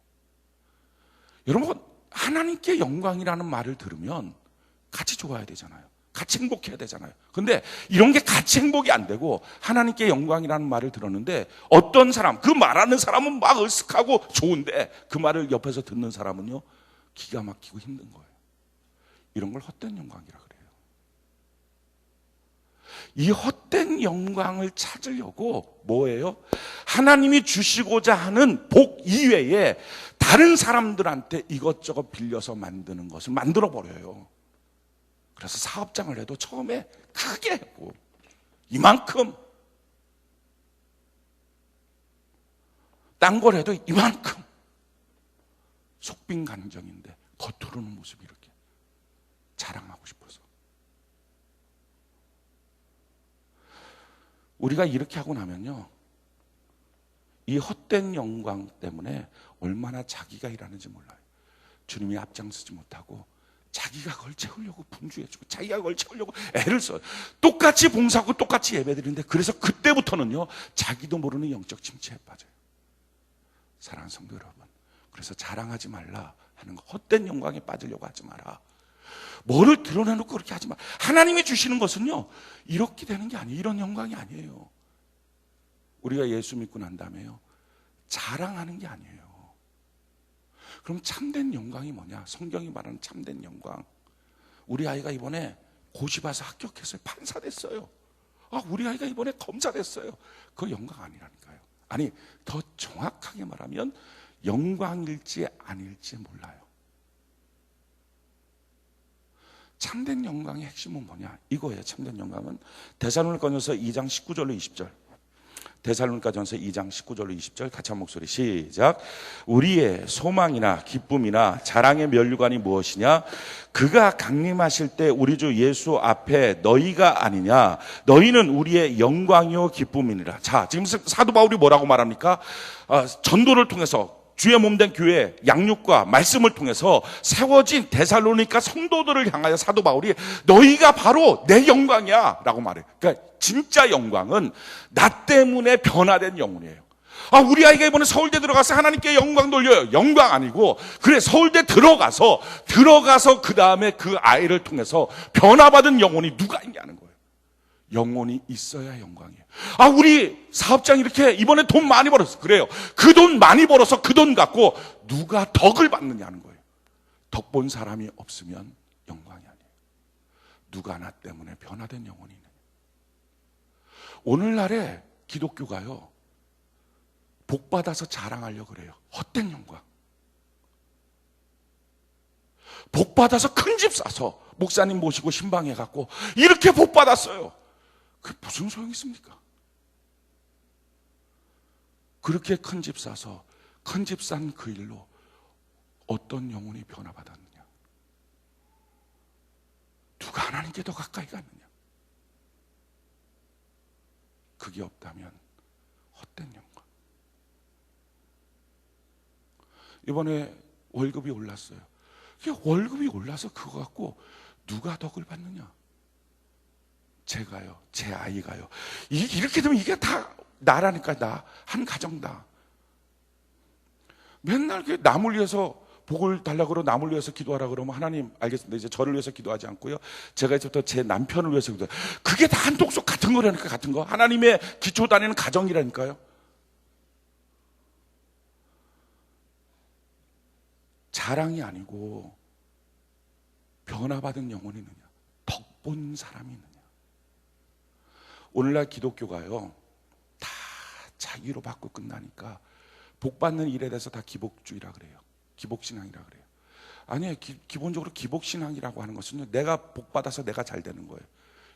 여러분, 하나님께 영광이라는 말을 들으면 같이 좋아야 되잖아요. 같이 행복해야 되잖아요. 근데 이런 게 같이 행복이 안 되고 하나님께 영광이라는 말을 들었는데 어떤 사람, 그 말하는 사람은 막 으쓱하고 좋은데 그 말을 옆에서 듣는 사람은요 기가 막히고 힘든 거예요. 이런 걸 헛된 영광이라 그래요. 이 헛된 영광을 찾으려고 뭐예요? 하나님이 주시고자 하는 복 이외에 다른 사람들한테 이것저것 빌려서 만드는 것을 만들어 버려요. 그래서 사업장을 해도 처음에 크게 했고 이만큼, 딴 걸 해도 이만큼 속빈 간정인데 겉으로는 모습이 이렇게 자랑하고 싶어서. 우리가 이렇게 하고 나면요 이 헛된 영광 때문에 얼마나 자기가 일하는지 몰라요. 주님이 앞장서지 못하고 자기가 그걸 채우려고 분주해지고 자기가 그걸 채우려고 애를 써요. 똑같이 봉사하고 똑같이 예배드리는데 그래서 그때부터는요 자기도 모르는 영적 침체에 빠져요. 사랑하는 성도 여러분, 그래서 자랑하지 말라 하는 거, 헛된 영광에 빠지려고 하지 마라. 뭐를 드러내놓고 그렇게 하지 마. 하나님이 주시는 것은요 이렇게 되는 게 아니에요. 이런 영광이 아니에요. 우리가 예수 믿고 난 다음에요 자랑하는 게 아니에요. 그럼 참된 영광이 뭐냐? 성경이 말하는 참된 영광. 우리 아이가 이번에 고시 봐서 합격했어요. 판사 됐어요. 우리 아이가 이번에 검사 됐어요. 그거 영광 아니라니까요. 아니, 더 정확하게 말하면 영광일지 아닐지 몰라요. 참된 영광의 핵심은 뭐냐? 이거예요. 참된 영광은 데살로니가전서 2장 19절로 20절. 데살로니가전서 2장 19절로 20절 같이 한 목소리 시작. 우리의 소망이나 기쁨이나 자랑의 면류관이 무엇이냐? 그가 강림하실 때 우리 주 예수 앞에 너희가 아니냐? 너희는 우리의 영광이요 기쁨이니라. 자, 지금 사도 바울이 뭐라고 말합니까? 전도를 통해서 주의 몸된 교회 양육과 말씀을 통해서 세워진 데살로니가 성도들을 향하여 사도 바울이 너희가 바로 내 영광이야 라고 말해요. 그러니까 진짜 영광은 나 때문에 변화된 영혼이에요. 우리 아이가 이번에 서울대 들어가서 하나님께 영광 돌려요. 영광 아니고, 그래 서울대 들어가서 그 다음에 그 아이를 통해서 변화받은 영혼이 누가 있냐는 거예요. 영혼이 있어야 영광이에요. 우리 사업장 이렇게 이번에 돈 많이 벌었어. 그래요. 그 돈 많이 벌어서 그 돈 갖고 누가 덕을 받느냐는 거예요. 덕 본 사람이 없으면 영광이 아니에요. 누가 나 때문에 변화된 영혼이 있느냐. 오늘날에 기독교가요 복 받아서 자랑하려고 그래요. 헛된 영광. 복 받아서 큰 집 사서 목사님 모시고 신방해 갖고 이렇게 복 받았어요. 그게 무슨 소용이 있습니까? 그렇게 큰 집 사서 큰 집 산 그 일로 어떤 영혼이 변화받았느냐? 누가 하나님께 더 가까이 갔느냐? 그게 없다면 헛된 영광. 이번에 월급이 올랐어요. 월급이 올라서 그거 갖고 누가 덕을 받느냐? 제가요, 제 아이가요. 이렇게 되면 이게 다 나라니까, 나 한 가정다. 맨날 남을 위해서 복을 달라고 그러고 남을 위해서 기도하라 그러면 하나님 알겠습니다. 이제 저를 위해서 기도하지 않고요. 제가 이제부터 제 남편을 위해서 기도해요. 그게 다 한 독속 같은 거라니까, 같은 거. 하나님의 기초 다니는 가정이라니까요. 자랑이 아니고 변화받은 영혼이 있느냐, 덕본 사람이 있느냐. 오늘날 기독교가요, 다 자기로 받고 끝나니까 복받는 일에 대해서 다 기복주의라 그래요. 기복신앙이라 그래요. 아니에요. 기본적으로 기복신앙이라고 하는 것은요, 내가 복받아서 내가 잘 되는 거예요.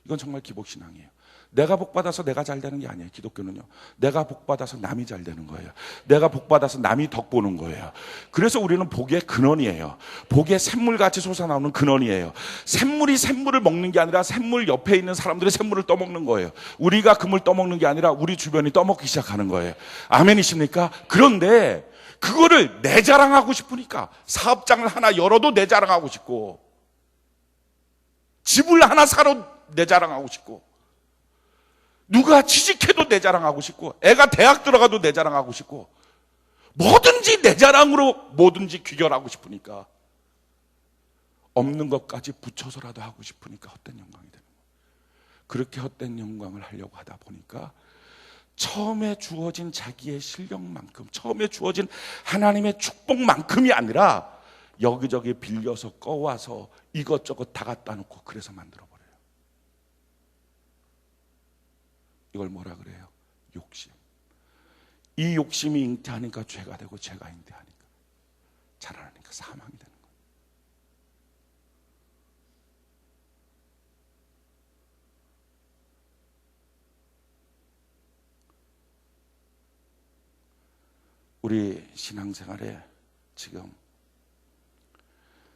이건 정말 기복신앙이에요. 내가 복받아서 내가 잘 되는 게 아니에요. 기독교는요, 내가 복받아서 남이 잘 되는 거예요. 내가 복받아서 남이 덕보는 거예요. 그래서 우리는 복의 근원이에요. 복의 샘물같이 솟아나오는 근원이에요. 샘물이 샘물을 먹는 게 아니라 샘물 옆에 있는 사람들이 샘물을 떠먹는 거예요. 우리가 금을 떠먹는 게 아니라 우리 주변이 떠먹기 시작하는 거예요. 아멘이십니까? 그런데 그거를 내 자랑하고 싶으니까 사업장을 하나 열어도 내 자랑하고 싶고, 집을 하나 사러 내 자랑하고 싶고, 누가 취직해도 내 자랑하고 싶고, 애가 대학 들어가도 내 자랑하고 싶고, 뭐든지 내 자랑으로 뭐든지 귀결하고 싶으니까, 없는 것까지 붙여서라도 하고 싶으니까 헛된 영광이 되는 거예요. 그렇게 헛된 영광을 하려고 하다 보니까 처음에 주어진 자기의 실력만큼, 처음에 주어진 하나님의 축복만큼이 아니라 여기저기 빌려서 꺼와서 이것저것 다 갖다 놓고 그래서 만들어버려요. 이걸 뭐라 그래요? 욕심. 이 욕심이 잉태하니까 죄가 되고, 죄가 잉태하니까 자라나니까 사망이 되는 거예요. 우리 신앙생활에 지금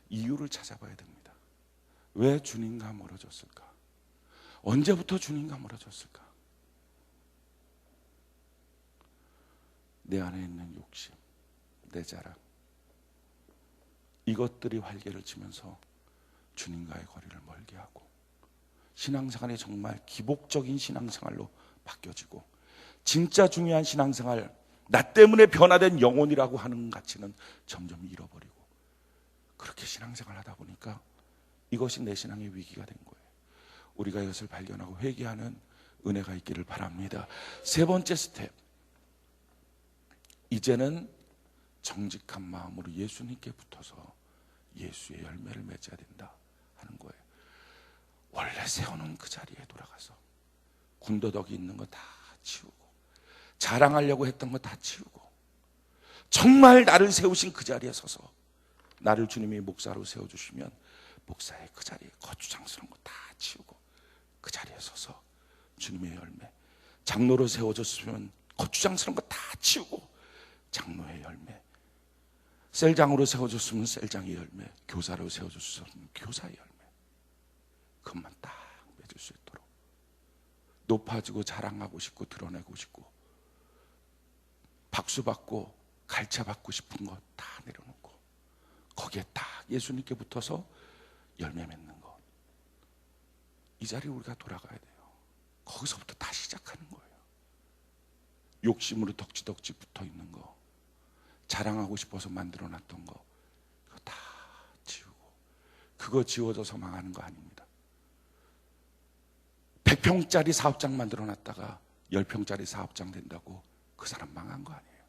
이유를 찾아봐야 됩니다. 왜 주님과 멀어졌을까? 언제부터 주님과 멀어졌을까? 내 안에 있는 욕심, 내 자랑, 이것들이 활개를 치면서 주님과의 거리를 멀게 하고, 신앙생활이 정말 기복적인 신앙생활로 바뀌어지고, 진짜 중요한 신앙생활, 나 때문에 변화된 영혼이라고 하는 가치는 점점 잃어버리고, 그렇게 신앙생활 하다 보니까 이것이 내 신앙의 위기가 된 거예요. 우리가 이것을 발견하고 회개하는 은혜가 있기를 바랍니다. 세 번째 스텝, 이제는 정직한 마음으로 예수님께 붙어서 예수의 열매를 맺어야 된다 하는 거예요. 원래 세우는 그 자리에 돌아가서 군더더기 있는 거 다 치우고, 자랑하려고 했던 거 다 치우고, 정말 나를 세우신 그 자리에 서서, 나를 주님이 목사로 세워주시면 목사의 그 자리에 거추장스러운 거 다 치우고 그 자리에 서서 주님의 열매, 장로로 세워줬으면 거추장스러운 거 다 치우고 장로의 열매, 셀장으로 세워줬으면 셀장의 열매, 교사로 세워줬으면 교사의 열매, 그것만 딱 맺을 수 있도록 높아지고 자랑하고 싶고 드러내고 싶고 박수받고 갈채받고 싶은 거 다 내려놓고 거기에 딱 예수님께 붙어서 열매 맺는 것, 이 자리에 우리가 돌아가야 돼요. 거기서부터 다시 시작하는 거예요. 욕심으로 덕지덕지 붙어있는 거, 자랑하고 싶어서 만들어놨던 거, 그거 다 지우고, 그거 지워져서 망하는 거 아닙니다. 100평짜리 사업장 만들어놨다가 10평짜리 사업장 된다고 그 사람 망한 거 아니에요.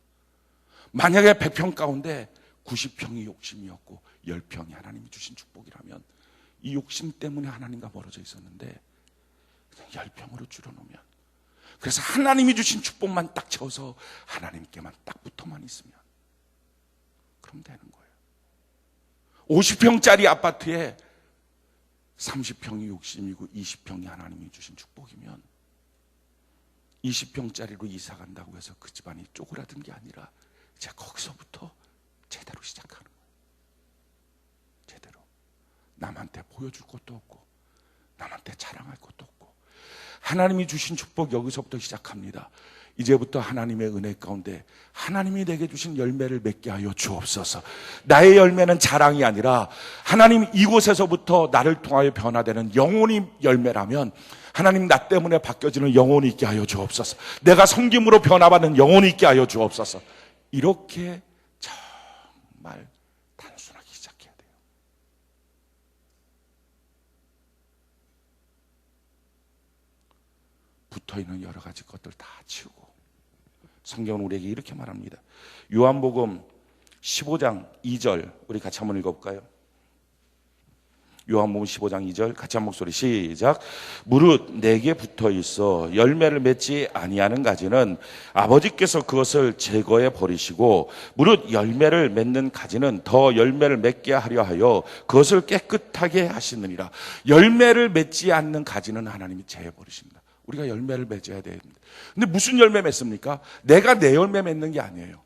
만약에 100평 가운데 90평이 욕심이었고 10평이 하나님이 주신 축복이라면, 이 욕심 때문에 하나님과 멀어져 있었는데 그냥 10평으로 줄여놓으면, 그래서 하나님이 주신 축복만 딱 채워서 하나님께만 딱 붙어만 있으면 그럼 되는 거예요. 50평짜리 아파트에 30평이 욕심이고 20평이 하나님이 주신 축복이면 20평짜리로 이사 간다고 해서 그 집안이 쪼그라든 게 아니라 이제 거기서부터 제대로 시작하는 거예요. 제대로. 남한테 보여줄 것도 없고 남한테 자랑할 것도 없고, 하나님이 주신 축복 여기서부터 시작합니다. 이제부터 하나님의 은혜 가운데 하나님이 내게 주신 열매를 맺게 하여 주옵소서. 나의 열매는 자랑이 아니라 하나님 이곳에서부터 나를 통하여 변화되는 영혼이 열매라면, 하나님 나 때문에 바뀌어지는 영혼이 있게 하여 주옵소서. 내가 섬김으로 변화받는 영혼이 있게 하여 주옵소서. 이렇게 정말 단순하게 시작해야 돼요. 붙어있는 여러 가지 것들 다 치우고. 성경은 우리에게 이렇게 말합니다. 요한복음 15장 2절 우리 같이 한번 읽어볼까요? 요한복음 15장 2절 같이 한 목소리 시작. 무릇 내게 붙어있어 열매를 맺지 아니하는 가지는 아버지께서 그것을 제거해 버리시고 무릇 열매를 맺는 가지는 더 열매를 맺게 하려 하여 그것을 깨끗하게 하시느니라. 열매를 맺지 않는 가지는 하나님이 제해 버리십니다. 우리가 열매를 맺어야 됩니다. 근데 무슨 열매 맺습니까? 내가 내 열매 맺는 게 아니에요.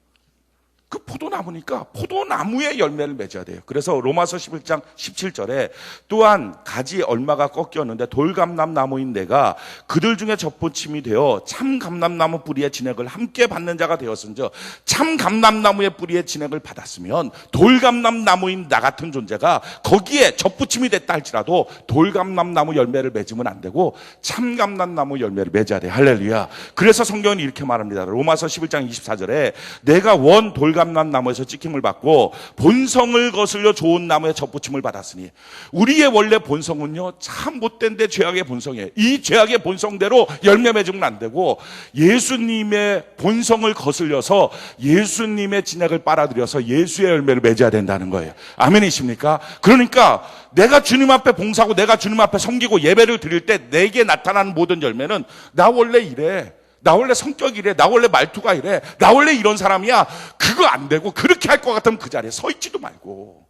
그 포도나무니까 포도나무의 열매를 맺어야 돼요. 그래서 로마서 11장 17절에 또한 가지 얼마가 꺾였는데 돌감람나무인 내가 그들 중에 접붙임이 되어 참 감람나무 뿌리의 진액을 함께 받는 자가 되었은즉 참 감람나무의 뿌리의 진액을 받았으면 돌감람나무인 나 같은 존재가 거기에 접붙임이 됐다 할지라도 돌감람나무 열매를 맺으면 안 되고 참 감람나무 열매를 맺어야 돼. 할렐루야. 그래서 성경은 이렇게 말합니다. 로마서 11장 24절에 내가 원 돌감람나무에서 찍힘을 받고 본성을 거슬려 좋은 나무에 접붙임을 받았으니 우리의 원래 본성은요 참 못된데 죄악의 본성이에요. 이 죄악의 본성대로 열매 맺으면 안 되고 예수님의 본성을 거슬려서 예수님의 진액을 빨아들여서 예수의 열매를 맺어야 된다는 거예요. 아멘이십니까? 그러니까 내가 주님 앞에 봉사하고 내가 주님 앞에 섬기고 예배를 드릴 때 내게 나타나는 모든 열매는 나 원래 이래, 나 원래 성격이 이래, 나 원래 말투가 이래, 나 원래 이런 사람이야. 그거 안 되고 그렇게 할 것 같으면 그 자리에 서 있지도 말고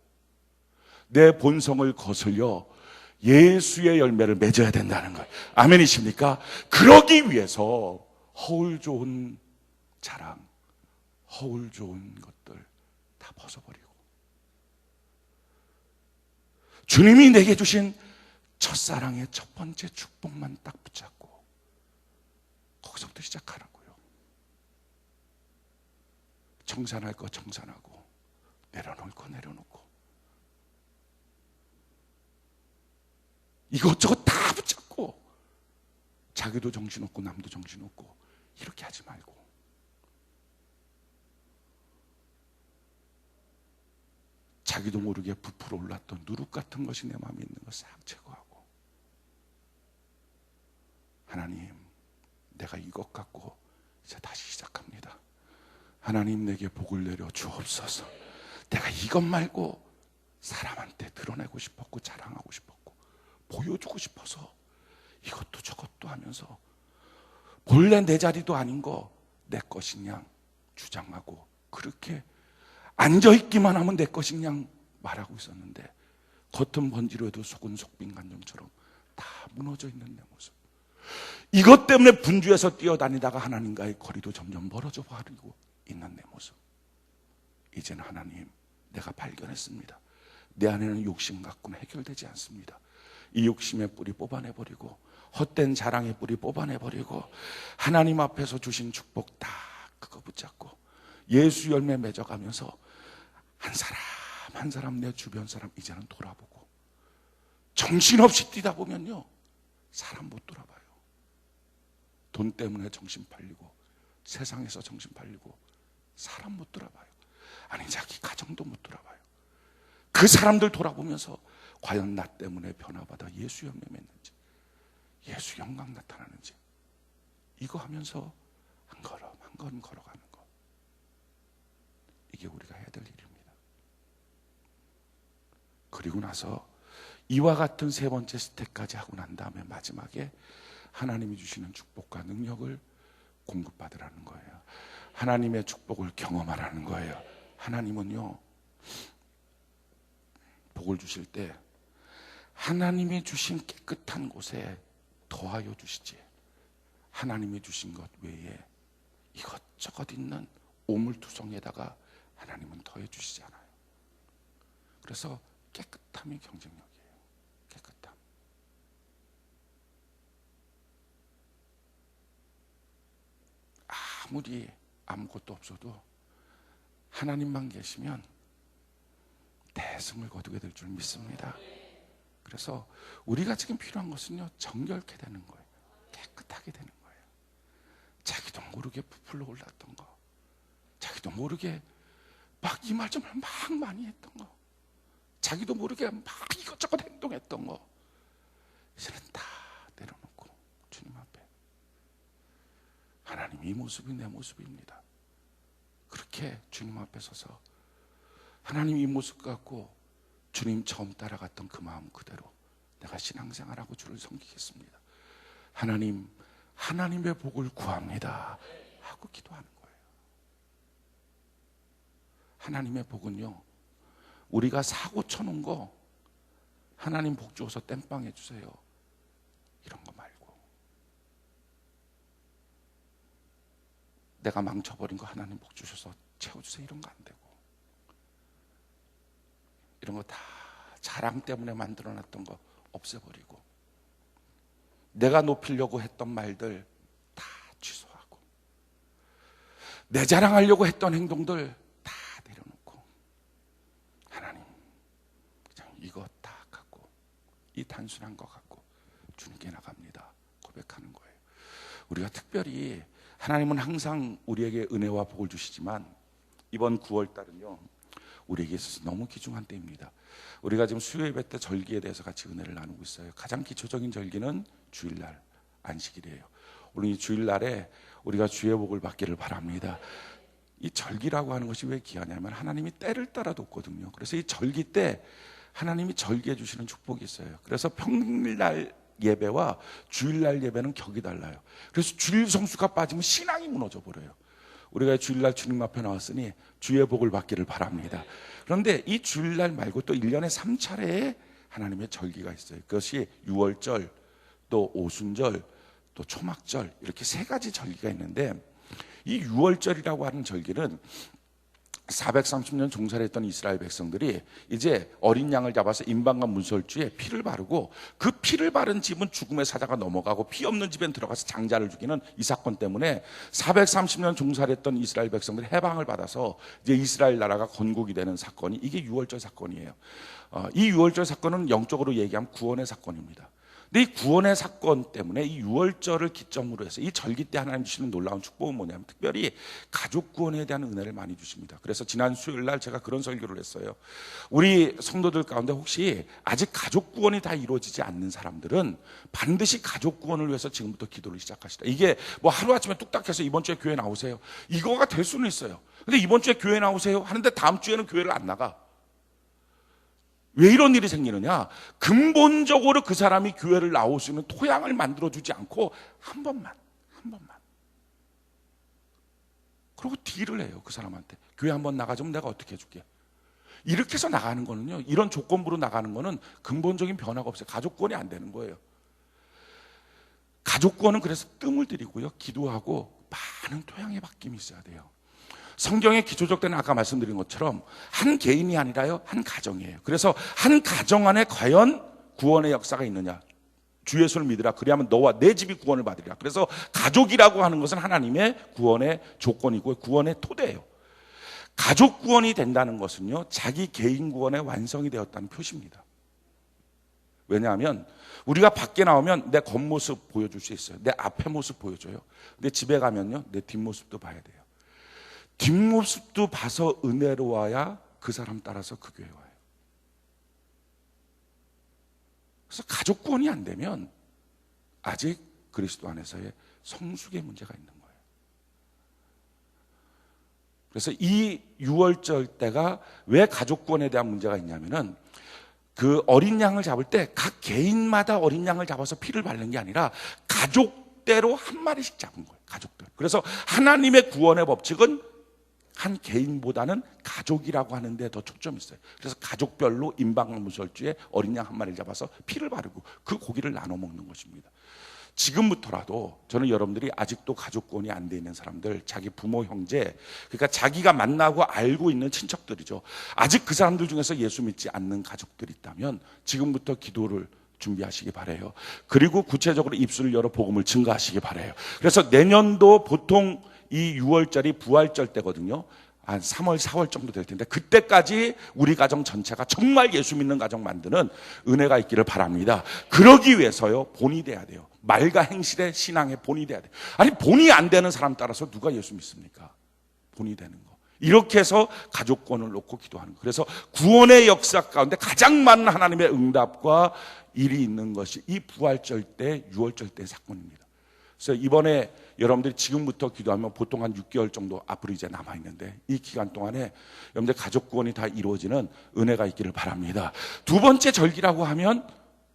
내 본성을 거슬려 예수의 열매를 맺어야 된다는 거예요. 아멘이십니까? 그러기 위해서 허울 좋은 자랑, 허울 좋은 것들 다 벗어버리고 주님이 내게 주신 첫사랑의 첫 번째 축복만 딱 붙잡고 거기서부터 시작하라고요. 청산할 거 청산하고 내려놓을 거 내려놓고 이것저것 다 붙잡고 자기도 정신없고 남도 정신없고 이렇게 하지 말고 자기도 모르게 부풀어 올랐던 누룩 같은 것이 내 마음에 있는 거 싹 제거하고 하나님 내가 이것 갖고 이제 다시 시작합니다. 하나님 내게 복을 내려 주옵소서. 내가 이것 말고 사람한테 드러내고 싶었고 자랑하고 싶었고 보여주고 싶어서 이것도 저것도 하면서 본래 내 자리도 아닌 거 내 것인 양 주장하고 그렇게 앉아있기만 하면 내 것인 양 말하고 있었는데 겉은 번지르도 속은 속빈간정처럼 다 무너져 있는 내 모습. 이것 때문에 분주해서 뛰어다니다가 하나님과의 거리도 점점 멀어져 버리고 있는 내 모습. 이제는 하나님 내가 발견했습니다. 내 안에는 욕심 갖고는 해결되지 않습니다. 이 욕심의 뿌리 뽑아내버리고 헛된 자랑의 뿌리 뽑아내버리고 하나님 앞에서 주신 축복 다 그거 붙잡고 예수 열매 맺어가면서 한 사람 한 사람 내 주변 사람 이제는 돌아보고 정신없이 뛰다 보면요 사람 못 돌아봐요. 돈 때문에 정신 팔리고 세상에서 정신 팔리고 사람 못 돌아봐요. 아니 자기 가정도 못 돌아봐요. 그 사람들 돌아보면서 과연 나 때문에 변화받아 예수 열매 맺는지 예수 영광 나타나는지 이거 하면서 한 걸음 한 걸음 걸어가는 거 이게 우리가 해야 될 일입니다. 그리고 나서 이와 같은 세 번째 스텝까지 하고 난 다음에 마지막에 하나님이 주시는 축복과 능력을 공급받으라는 거예요. 하나님의 축복을 경험하라는 거예요. 하나님은요 복을 주실 때 하나님이 주신 깨끗한 곳에 더하여 주시지 하나님이 주신 것 외에 이것저것 있는 오물투성에다가 하나님은 더해 주시지 않아요. 그래서 깨끗함이 경쟁력이에요. 깨끗함. 아무리 아무것도 없어도 하나님만 계시면 대승을 거두게 될 줄 믿습니다. 그래서 우리가 지금 필요한 것은요 정결케 되는 거예요. 깨끗하게 되는 거예요. 자기도 모르게 부풀러 올랐던 거 자기도 모르게 막 이 말 좀 막 많이 했던 거, 자기도 모르게 막 이것저것 행동했던 거, 이제는 다 내려놓고 주님 앞에, 하나님 이 모습이 내 모습입니다. 그렇게 주님 앞에 서서 하나님 이 모습 갖고 주님 처음 따라갔던 그 마음 그대로 내가 신앙생활하고 주를 섬기겠습니다. 하나님, 하나님의 복을 구합니다 하고 기도하는 거예요. 하나님의 복은요, 우리가 사고 쳐놓은 거 하나님 복 주어서 땜빵 해주세요 이런 거 말고, 내가 망쳐버린 거 하나님 복 주셔서 채워주세요 이런 거 안 되고, 이런 거 다 자랑 때문에 만들어놨던 거 없애버리고, 내가 높이려고 했던 말들 다 취소하고, 내 자랑하려고 했던 행동들 다 내려놓고, 하나님 그냥 이거 다 갖고, 이 단순한 거 갖고 주님께 나갑니다 고백하는 거예요. 우리가 특별히, 하나님은 항상 우리에게 은혜와 복을 주시지만 이번 9월 달은요 우리에게 있어서 너무 귀중한 때입니다. 우리가 지금 수요예배 때 절기에 대해서 같이 은혜를 나누고 있어요. 가장 기초적인 절기는 주일날 안식일이에요. 오늘 이 주일날에 우리가 주의 복을 받기를 바랍니다. 이 절기라고 하는 것이 왜 귀하냐면 하나님이 때를 따라 뒀거든요. 그래서 이 절기 때 하나님이 절기해 주시는 축복이 있어요. 그래서 평일날 예배와 주일날 예배는 격이 달라요. 그래서 주일 성수가 빠지면 신앙이 무너져 버려요. 우리가 주일날 주님 앞에 나왔으니 주의 복을 받기를 바랍니다. 그런데 이 주일날 말고 또 1년에 3차례의 하나님의 절기가 있어요. 그것이 유월절, 또 오순절, 또 초막절, 이렇게 3가지 절기가 있는데, 이 유월절이라고 하는 절기는 430년 종살이 했던 이스라엘 백성들이 이제 어린 양을 잡아서 임방과 문설주에 피를 바르고, 그 피를 바른 집은 죽음의 사자가 넘어가고 피 없는 집엔 들어가서 장자를 죽이는 이 사건 때문에 430년 종살이 했던 이스라엘 백성들이 해방을 받아서 이제 이스라엘 나라가 건국이 되는 사건이, 이게 유월절 사건이에요. 이 유월절 사건은 영적으로 얘기하면 구원의 사건입니다. 근데 이 구원의 사건 때문에 이 유월절을 기점으로 해서 이 절기 때 하나님 주시는 놀라운 축복은 뭐냐면, 특별히 가족 구원에 대한 은혜를 많이 주십니다. 그래서 지난 수요일 날 제가 그런 설교를 했어요. 우리 성도들 가운데 혹시 아직 가족 구원이 다 이루어지지 않는 사람들은 반드시 가족 구원을 위해서 지금부터 기도를 시작하시다. 이게 뭐 하루아침에 뚝딱 해서 이번 주에 교회 나오세요, 이거가 될 수는 있어요. 근데 이번 주에 교회 나오세요 하는데 다음 주에는 교회를 안 나가. 왜 이런 일이 생기느냐? 근본적으로 그 사람이 교회를 나올 수 있는 토양을 만들어주지 않고 한 번만 그리고 딜을 해요. 그 사람한테 교회 한번 나가자면 내가 어떻게 해줄게, 이렇게 해서 나가는 거는요, 이런 조건부로 나가는 거는 근본적인 변화가 없어요. 가족구원이 안 되는 거예요. 가족구원은 그래서 뜸을 들이고요, 기도하고 많은 토양의 바뀜이 있어야 돼요. 성경의 기초적 때는 아까 말씀드린 것처럼 한 개인이 아니라요, 한 가정이에요. 그래서 한 가정 안에 과연 구원의 역사가 있느냐, 주 예수를 믿으라 그리하면 너와 내 집이 구원을 받으리라. 그래서 가족이라고 하는 것은 하나님의 구원의 조건이고 구원의 토대예요. 가족 구원이 된다는 것은요, 자기 개인 구원의 완성이 되었다는 표시입니다. 왜냐하면 우리가 밖에 나오면 내 겉모습 보여줄 수 있어요. 내 앞에 모습 보여줘요. 근데 집에 가면요, 내 뒷모습도 봐야 돼요. 뒷모습도 봐서 은혜로워야 그 사람 따라서 그 교회 와요. 그래서 가족 구원이 안 되면 아직 그리스도 안에서의 성숙의 문제가 있는 거예요. 그래서 이 유월절 때가 왜 가족 구원에 대한 문제가 있냐면은, 그 어린 양을 잡을 때 각 개인마다 어린 양을 잡아서 피를 바르는 게 아니라 가족대로 한 마리씩 잡은 거예요. 가족들. 그래서 하나님의 구원의 법칙은 한 개인보다는 가족이라고 하는데 더 초점이 있어요. 그래서 가족별로 임방문설주에 어린 양 한 마리를 잡아서 피를 바르고 그 고기를 나눠 먹는 것입니다. 지금부터라도 저는 여러분들이 아직도 가족 구원이 안 돼 있는 사람들, 자기 부모, 형제, 그러니까 자기가 만나고 알고 있는 친척들이죠, 아직 그 사람들 중에서 예수 믿지 않는 가족들이 있다면 지금부터 기도를 준비하시기 바라요. 그리고 구체적으로 입술을 열어 복음을 증거하시기 바라요. 그래서 내년도 보통 이 6월절이 부활절 때거든요. 한 3월, 4월 정도 될 텐데 그때까지 우리 가정 전체가 정말 예수 믿는 가정 만드는 은혜가 있기를 바랍니다. 그러기 위해서요, 본이 돼야 돼요. 말과 행실의 신앙의 본이 돼야 돼요. 아니, 본이 안 되는 사람 따라서 누가 예수 믿습니까? 본이 되는 거. 이렇게 해서 가족권을 놓고 기도하는 거예요. 그래서 구원의 역사 가운데 가장 많은 하나님의 응답과 일이 있는 것이 이 부활절 때, 유월절 때 사건입니다. 그래서 이번에 여러분들이 지금부터 기도하면 보통 한 6개월 정도 앞으로 이제 남아있는데, 이 기간 동안에 여러분들 가족 구원이 다 이루어지는 은혜가 있기를 바랍니다. 두 번째 절기라고 하면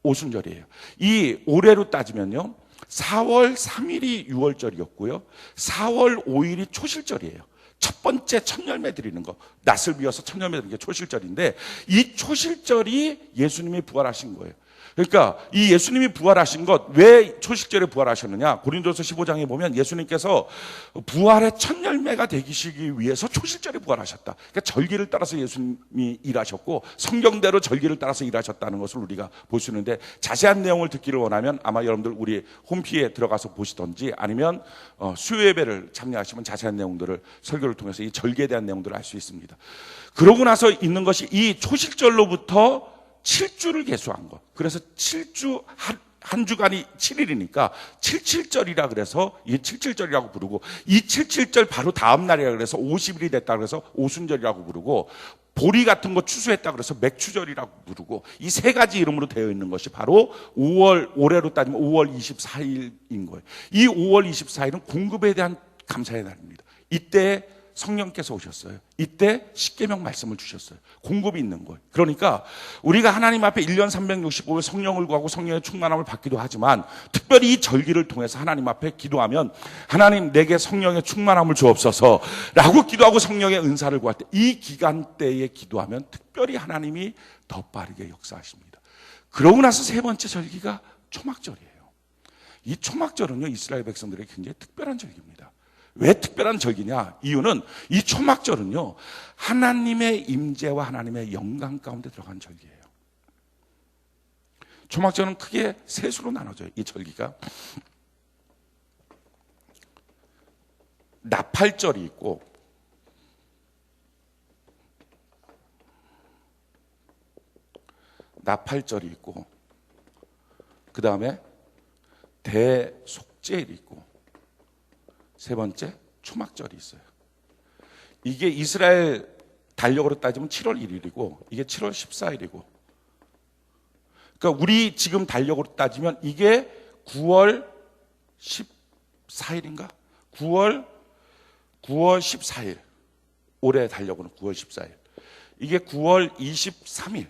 오순절이에요. 이 올해로 따지면요, 4월 3일이 유월절이었고요, 4월 5일이 초실절이에요. 첫 번째 첫 열매 드리는 거, 낫을 비워서 첫 열매 드리는 게 초실절인데, 이 초실절이 예수님이 부활하신 거예요. 그러니까 이 예수님이 부활하신 것, 왜 초실절에 부활하셨느냐? 고린도서 15장에 보면 예수님께서 부활의 첫 열매가 되시기 위해서 초실절에 부활하셨다. 그러니까 절기를 따라서 예수님이 일하셨고 성경대로 절기를 따라서 일하셨다는 것을 우리가 볼 수 있는데, 자세한 내용을 듣기를 원하면 아마 여러분들 우리 홈피에 들어가서 보시던지 아니면 수요예배를 참여하시면 자세한 내용들을 설교를 통해서 이 절기에 대한 내용들을 알 수 있습니다. 그러고 나서 있는 것이 이 초실절로부터 7주를 계수한 것. 그래서 7주, 한 주간이 7일이니까 77절이라 그래서 이 77절이라고 부르고, 이 77절 바로 다음 날이라 그래서 50일이 됐다 그래서 오순절이라고 부르고, 보리 같은 거 추수했다 그래서 맥추절이라고 부르고, 이 세 가지 이름으로 되어 있는 것이 바로 5월, 올해로 따지면 5월 24일인 거예요. 이 5월 24일은 공급에 대한 감사의 날입니다. 이때 성령께서 오셨어요. 이때 십계명 말씀을 주셨어요. 공급이 있는 거예요. 그러니까 우리가 하나님 앞에 1년 365일 성령을 구하고 성령의 충만함을 받기도 하지만, 특별히 이 절기를 통해서 하나님 앞에 기도하면 하나님 내게 성령의 충만함을 주옵소서 라고 기도하고 성령의 은사를 구할 때, 이 기간대에 기도하면 특별히 하나님이 더 빠르게 역사하십니다. 그러고 나서 세 번째 절기가 초막절이에요. 이 초막절은요, 이스라엘 백성들에게 굉장히 특별한 절기입니다. 왜 특별한 절기냐? 이유는 이 초막절은요, 하나님의 임재와 하나님의 영광 가운데 들어간 절기예요. 초막절은 크게 세 수로 나눠져요. 이 절기가 나팔절이 있고, 그 다음에 대속죄일이 있고, 세 번째 초막절이 있어요. 이게 이스라엘 달력으로 따지면 7월 1일이고 이게 7월 14일이고, 그러니까 우리 지금 달력으로 따지면 이게 9월 14일인가? 9월 14일. 올해 달력으로는 9월 14일. 이게 9월 23일.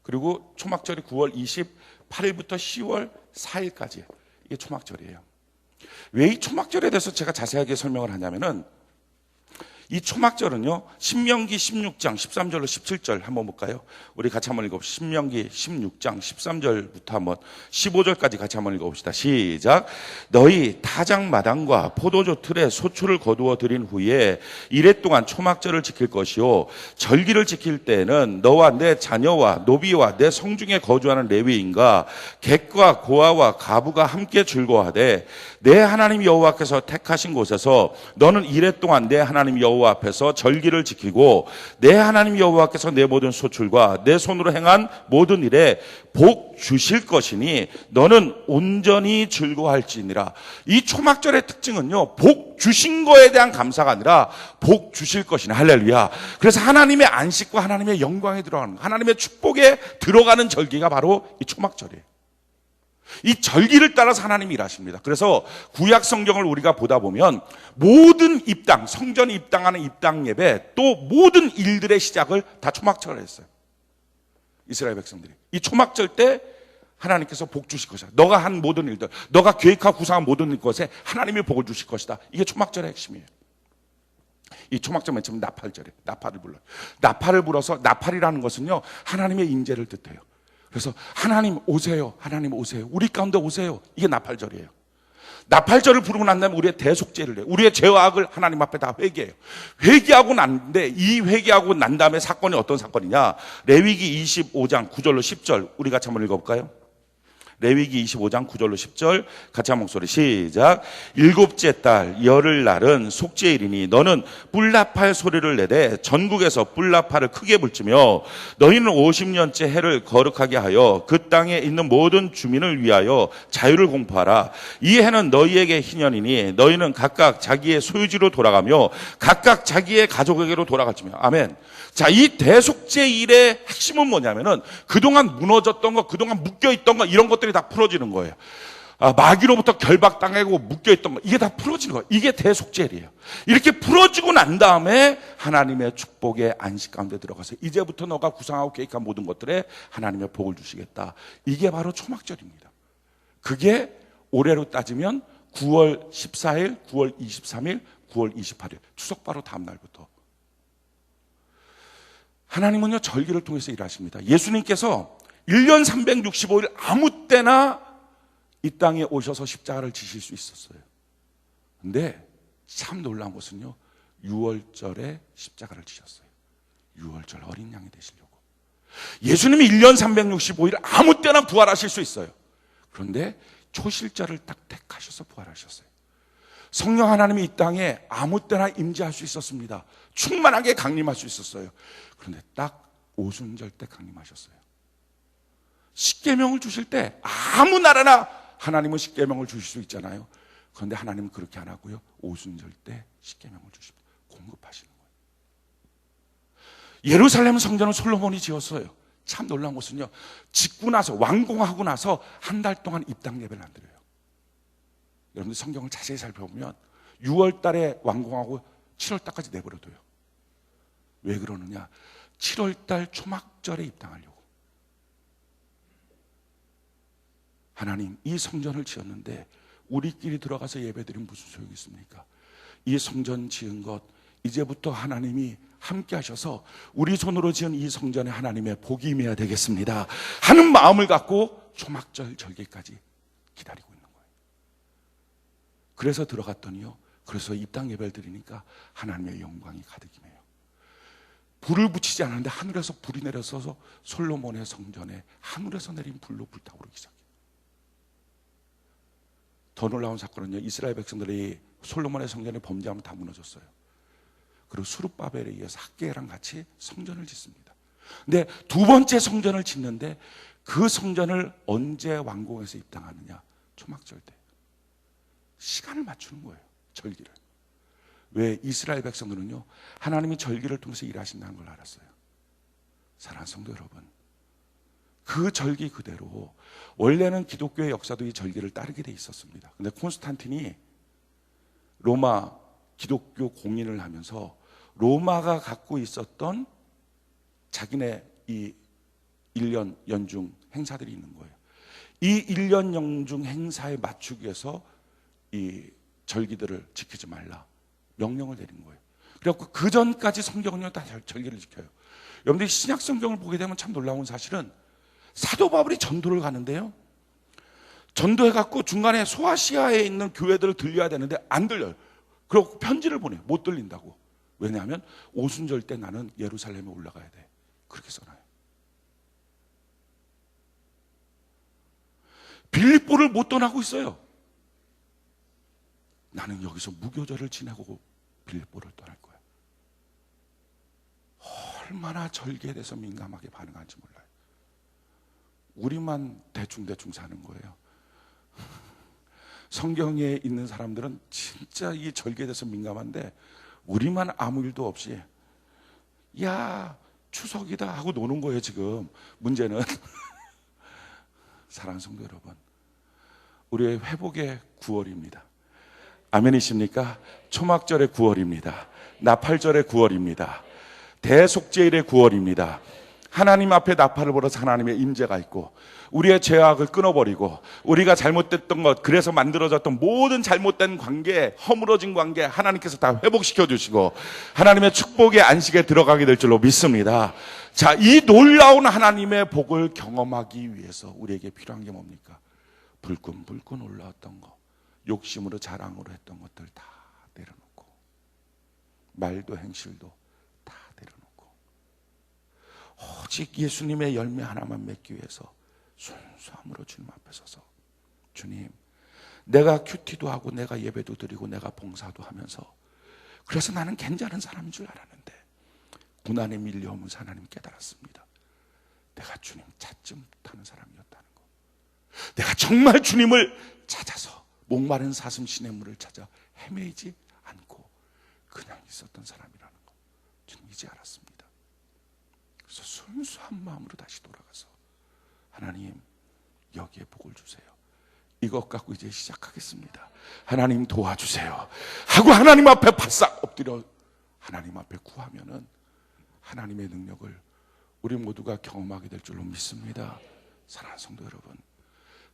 그리고 초막절이 9월 28일부터 10월 4일까지. 이게 초막절이에요. 왜 이 초막절에 대해서 제가 자세하게 설명을 하냐면은, 이 초막절은요, 신명기 16장 13절로 17절 한번 볼까요? 우리 같이 한번 읽어봅시다. 신명기 16장 13절부터 한번 15절까지 같이 한번 읽어봅시다. 시작. 너희 타작마당과 포도주 틀에 소출을 거두어 들인 후에 이래 동안 초막절을 지킬 것이요, 절기를 지킬 때에는 너와 내 자녀와 노비와 내 성중에 거주하는 레위인과 객과 고아와 가부가 함께 즐거워하되, 내 하나님 여호와께서 택하신 곳에서 너는 이래 동안 내 하나님 여호와 앞에서 절기를 지키고, 내 하나님 여호와께서 내 모든 소출과 내 손으로 행한 모든 일에 복 주실 것이니 너는 온전히 즐거워할지니라. 이 초막절의 특징은요, 복 주신 거에 대한 감사가 아니라 복 주실 것이니, 할렐루야. 그래서 하나님의 안식과 하나님의 영광에 들어가는, 하나님의 축복에 들어가는 절기가 바로 이 초막절이에요. 이 절기를 따라서 하나님이 일하십니다. 그래서 구약 성경을 우리가 보다 보면 모든 입당, 성전에 입당하는 입당 예배, 또 모든 일들의 시작을 다 초막절에 했어요. 이스라엘 백성들이 이 초막절 때 하나님께서 복 주실 것이다. 너가 한 모든 일들, 너가 계획하고 구상한 모든 것에 하나님이 복을 주실 것이다. 이게 초막절의 핵심이에요. 이 초막절 맨 처음 나팔절이에요. 나팔을 불러요. 나팔을 불어서, 나팔이라는 것은요, 하나님의 임재를 뜻해요. 그래서 하나님 오세요, 하나님 오세요, 우리 가운데 오세요. 이게 나팔절이에요. 나팔절을 부르고 난 다음에 우리의 대속죄를 해요. 우리의 죄와 악을 하나님 앞에 다 회개해요. 회개하고 났는데, 이 회개하고 난 다음에 사건이 어떤 사건이냐? 레위기 25장 9절로 10절 우리 같이 한번 읽어볼까요? 레위기 25장 9절로 10절 같이 한 목소리 시작. 일곱째 달 열흘날은 속죄일이니 너는 뿔나팔 소리를 내되 전국에서 뿔나팔을 크게 불지며 너희는 50년째 해를 거룩하게 하여 그 땅에 있는 모든 주민을 위하여 자유를 공포하라. 이 해는 너희에게 희년이니 너희는 각각 자기의 소유지로 돌아가며 각각 자기의 가족에게로 돌아갈지며. 아멘. 자, 이 대속죄일의 핵심은 뭐냐면은 그동안 무너졌던 거, 그동안 묶여있던 거, 이런 것들이 다 풀어지는 거예요. 마귀로부터 결박당하고 묶여있던 거, 이게 다 풀어지는 거예요. 이게 대속죄일이에요. 이렇게 풀어지고 난 다음에 하나님의 축복의 안식 가운데 들어가서 이제부터 너가 구상하고 계획한 모든 것들에 하나님의 복을 주시겠다. 이게 바로 초막절입니다. 그게 올해로 따지면 9월 14일, 9월 23일, 9월 28일 추석 바로 다음 날부터 하나님은요 절기를 통해서 일하십니다. 예수님께서 1년 365일 아무 때나 이 땅에 오셔서 십자가를 지실 수 있었어요. 근데 참 놀라운 것은요 6월절에 십자가를 지셨어요. 6월절 어린 양이 되시려고. 예수님이 1년 365일 아무 때나 부활하실 수 있어요. 그런데 초실절을 딱 택하셔서 부활하셨어요. 성령 하나님이 이 땅에 아무 때나 임재할 수 있었습니다. 충만하게 강림할 수 있었어요. 그런데 딱 오순절 때 강림하셨어요. 십계명을 주실 때 아무 나라나 하나님은 십계명을 주실 수 있잖아요. 그런데 하나님은 그렇게 안 하고요. 오순절 때 십계명을 주십니다. 공급하시는 거예요. 예루살렘 성전은 솔로몬이 지었어요. 참 놀라운 것은요. 짓고 나서 완공하고 나서 한 달 동안 입당 예배를 안 드려요. 여러분들 성경을 자세히 살펴보면 6월 달에 완공하고 7월 달까지 내버려둬요. 왜 그러느냐? 7월 달 초막절에 입당하려고. 하나님, 이 성전을 지었는데 우리끼리 들어가서 예배드리면 무슨 소용이 있습니까? 이 성전 지은 것 이제부터 하나님이 함께 하셔서 우리 손으로 지은 이 성전에 하나님의 복이 임해야 되겠습니다 하는 마음을 갖고 초막절 절기까지 기다리고 있는 거예요. 그래서 들어갔더니요, 그래서 입당 예배를 드리니까 하나님의 영광이 가득 임해요. 불을 붙이지 않았는데 하늘에서 불이 내려서서 솔로몬의 성전에 하늘에서 내린 불로 불타오르기 시작해요. 더 놀라운 사건은요, 이스라엘 백성들이 솔로몬의 성전에 범죄하면 다 무너졌어요. 그리고 수룹바벨에 의해서 학개랑 같이 성전을 짓습니다. 근데 두 번째 성전을 짓는데 그 성전을 언제 완공해서 입당하느냐? 초막절 때. 시간을 맞추는 거예요, 절기를. 왜? 이스라엘 백성들은요 하나님이 절기를 통해서 일하신다는 걸 알았어요. 사랑하는 성도 여러분, 그 절기 그대로 원래는 기독교의 역사도 이 절기를 따르게 돼 있었습니다. 근데 콘스탄틴이 로마 기독교 공인을 하면서 로마가 갖고 있었던 자기네 이 1년 연중 행사들이 있는 거예요. 이 1년 연중 행사에 맞추기 위해서 이 절기들을 지키지 말라 명령을 내린 거예요. 그래갖고 그 전까지 성경은요 다 절기를 지켜요. 여러분들이 신약 성경을 보게 되면 참 놀라운 사실은 사도 바울이 전도를 가는데요, 전도해갖고 중간에 소아시아에 있는 교회들을 들려야 되는데 안 들려요. 그리고 편지를 보내요. 못 들린다고. 왜냐하면 오순절 때 나는 예루살렘에 올라가야 돼, 그렇게 써놔요. 빌립보를 못 떠나고 있어요. 나는 여기서 무교절을 지내고 빌립보를 떠날 거야. 얼마나 절기에 대해서 민감하게 반응하는지 몰라요. 우리만 대충대충 사는 거예요. 성경에 있는 사람들은 진짜 이 절기에 대해서 민감한데 우리만 아무 일도 없이 야 추석이다 하고 노는 거예요. 지금 문제는 사랑하는 성도 여러분, 우리의 회복의 9월입니다. 아멘이십니까? 초막절의 9월입니다. 나팔절의 9월입니다. 대속죄일의 9월입니다. 하나님 앞에 나팔을 불어서 하나님의 임재가 있고 우리의 죄악을 끊어버리고 우리가 잘못됐던 것, 그래서 만들어졌던 모든 잘못된 관계, 허물어진 관계 하나님께서 다 회복시켜 주시고 하나님의 축복의 안식에 들어가게 될 줄로 믿습니다. 자, 이 놀라운 하나님의 복을 경험하기 위해서 우리에게 필요한 게 뭡니까? 불끈불끈 올라왔던 거, 욕심으로 자랑으로 했던 것들 다 내려놓고, 말도 행실도 다 내려놓고, 오직 예수님의 열매 하나만 맺기 위해서 순수함으로 주님 앞에 서서, 주님, 내가 큐티도 하고 내가 예배도 드리고 내가 봉사도 하면서 그래서 나는 괜찮은 사람인 줄 알았는데 고난에 밀려오면서 하나님 깨달았습니다. 내가 주님 찾지 못하는 사람이었다는 거. 내가 정말 주님을 찾아서 목마른 사슴 시냇물을 찾아 헤매이지 않고 그냥 있었던 사람이라는 거 저는 이제 알았습니다. 그래서 순수한 마음으로 다시 돌아가서 하나님 여기에 복을 주세요. 이것 갖고 이제 시작하겠습니다. 하나님 도와주세요 하고 하나님 앞에 바싹 엎드려 하나님 앞에 구하면은 하나님의 능력을 우리 모두가 경험하게 될 줄로 믿습니다. 사랑하는 성도 여러분,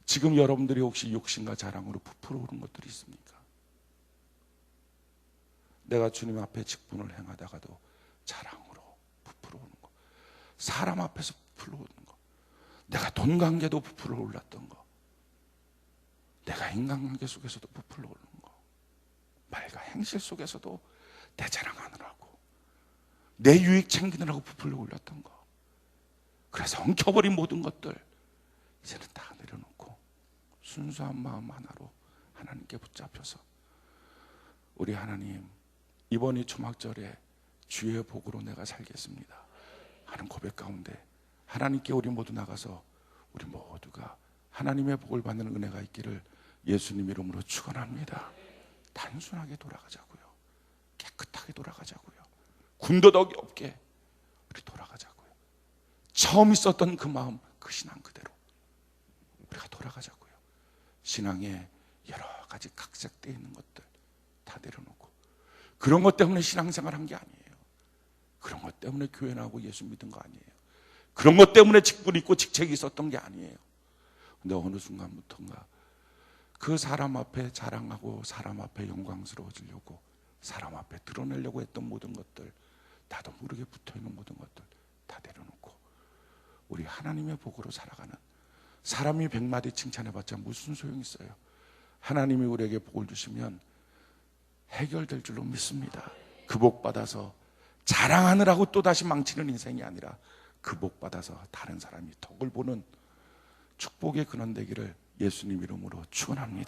지금 여러분들이 혹시 욕심과 자랑으로 부풀어 오른 것들이 있습니까? 내가 주님 앞에 직분을 행하다가도 자랑으로 부풀어 오는 거, 사람 앞에서 부풀어 오는 거, 내가 돈 관계도 부풀어 올랐던 거, 내가 인간관계 속에서도 부풀어 오르는 거, 말과 행실 속에서도 내 자랑하느라고 내 유익 챙기느라고 부풀어 올렸던 거, 그래서 엉켜버린 모든 것들 이제는 다 내려놓고 순수한 마음 하나로 하나님께 붙잡혀서 우리 하나님 이번 이 초막절에 주의 복으로 내가 살겠습니다 하는 고백 가운데 하나님께 우리 모두 나가서 우리 모두가 하나님의 복을 받는 은혜가 있기를 예수님 이름으로 축원합니다. 단순하게 돌아가자고요. 깨끗하게 돌아가자고요. 군더더기 없게 우리 돌아가자고요. 처음 있었던 그 마음, 그 신앙 그대로 우리가 돌아가자고요. 신앙에 여러 가지 각색되어 있는 것들 다 내려놓고, 그런 것 때문에 신앙생활 한 게 아니에요. 그런 것 때문에 교회 나오고 예수 믿은 거 아니에요. 그런 것 때문에 직분 있고 직책이 있었던 게 아니에요. 근데 어느 순간부터인가 그 사람 앞에 자랑하고 사람 앞에 영광스러워지려고 사람 앞에 드러내려고 했던 모든 것들, 나도 모르게 붙어있는 모든 것들 다 내려놓고 우리 하나님의 복으로 살아가는, 사람이 100마디 칭찬해봤자 무슨 소용이 있어요. 하나님이 우리에게 복을 주시면 해결될 줄로 믿습니다. 그 복 받아서 자랑하느라고 또다시 망치는 인생이 아니라 그 복 받아서 다른 사람이 덕을 보는 축복의 근원 되기를 예수님 이름으로 축원합니다.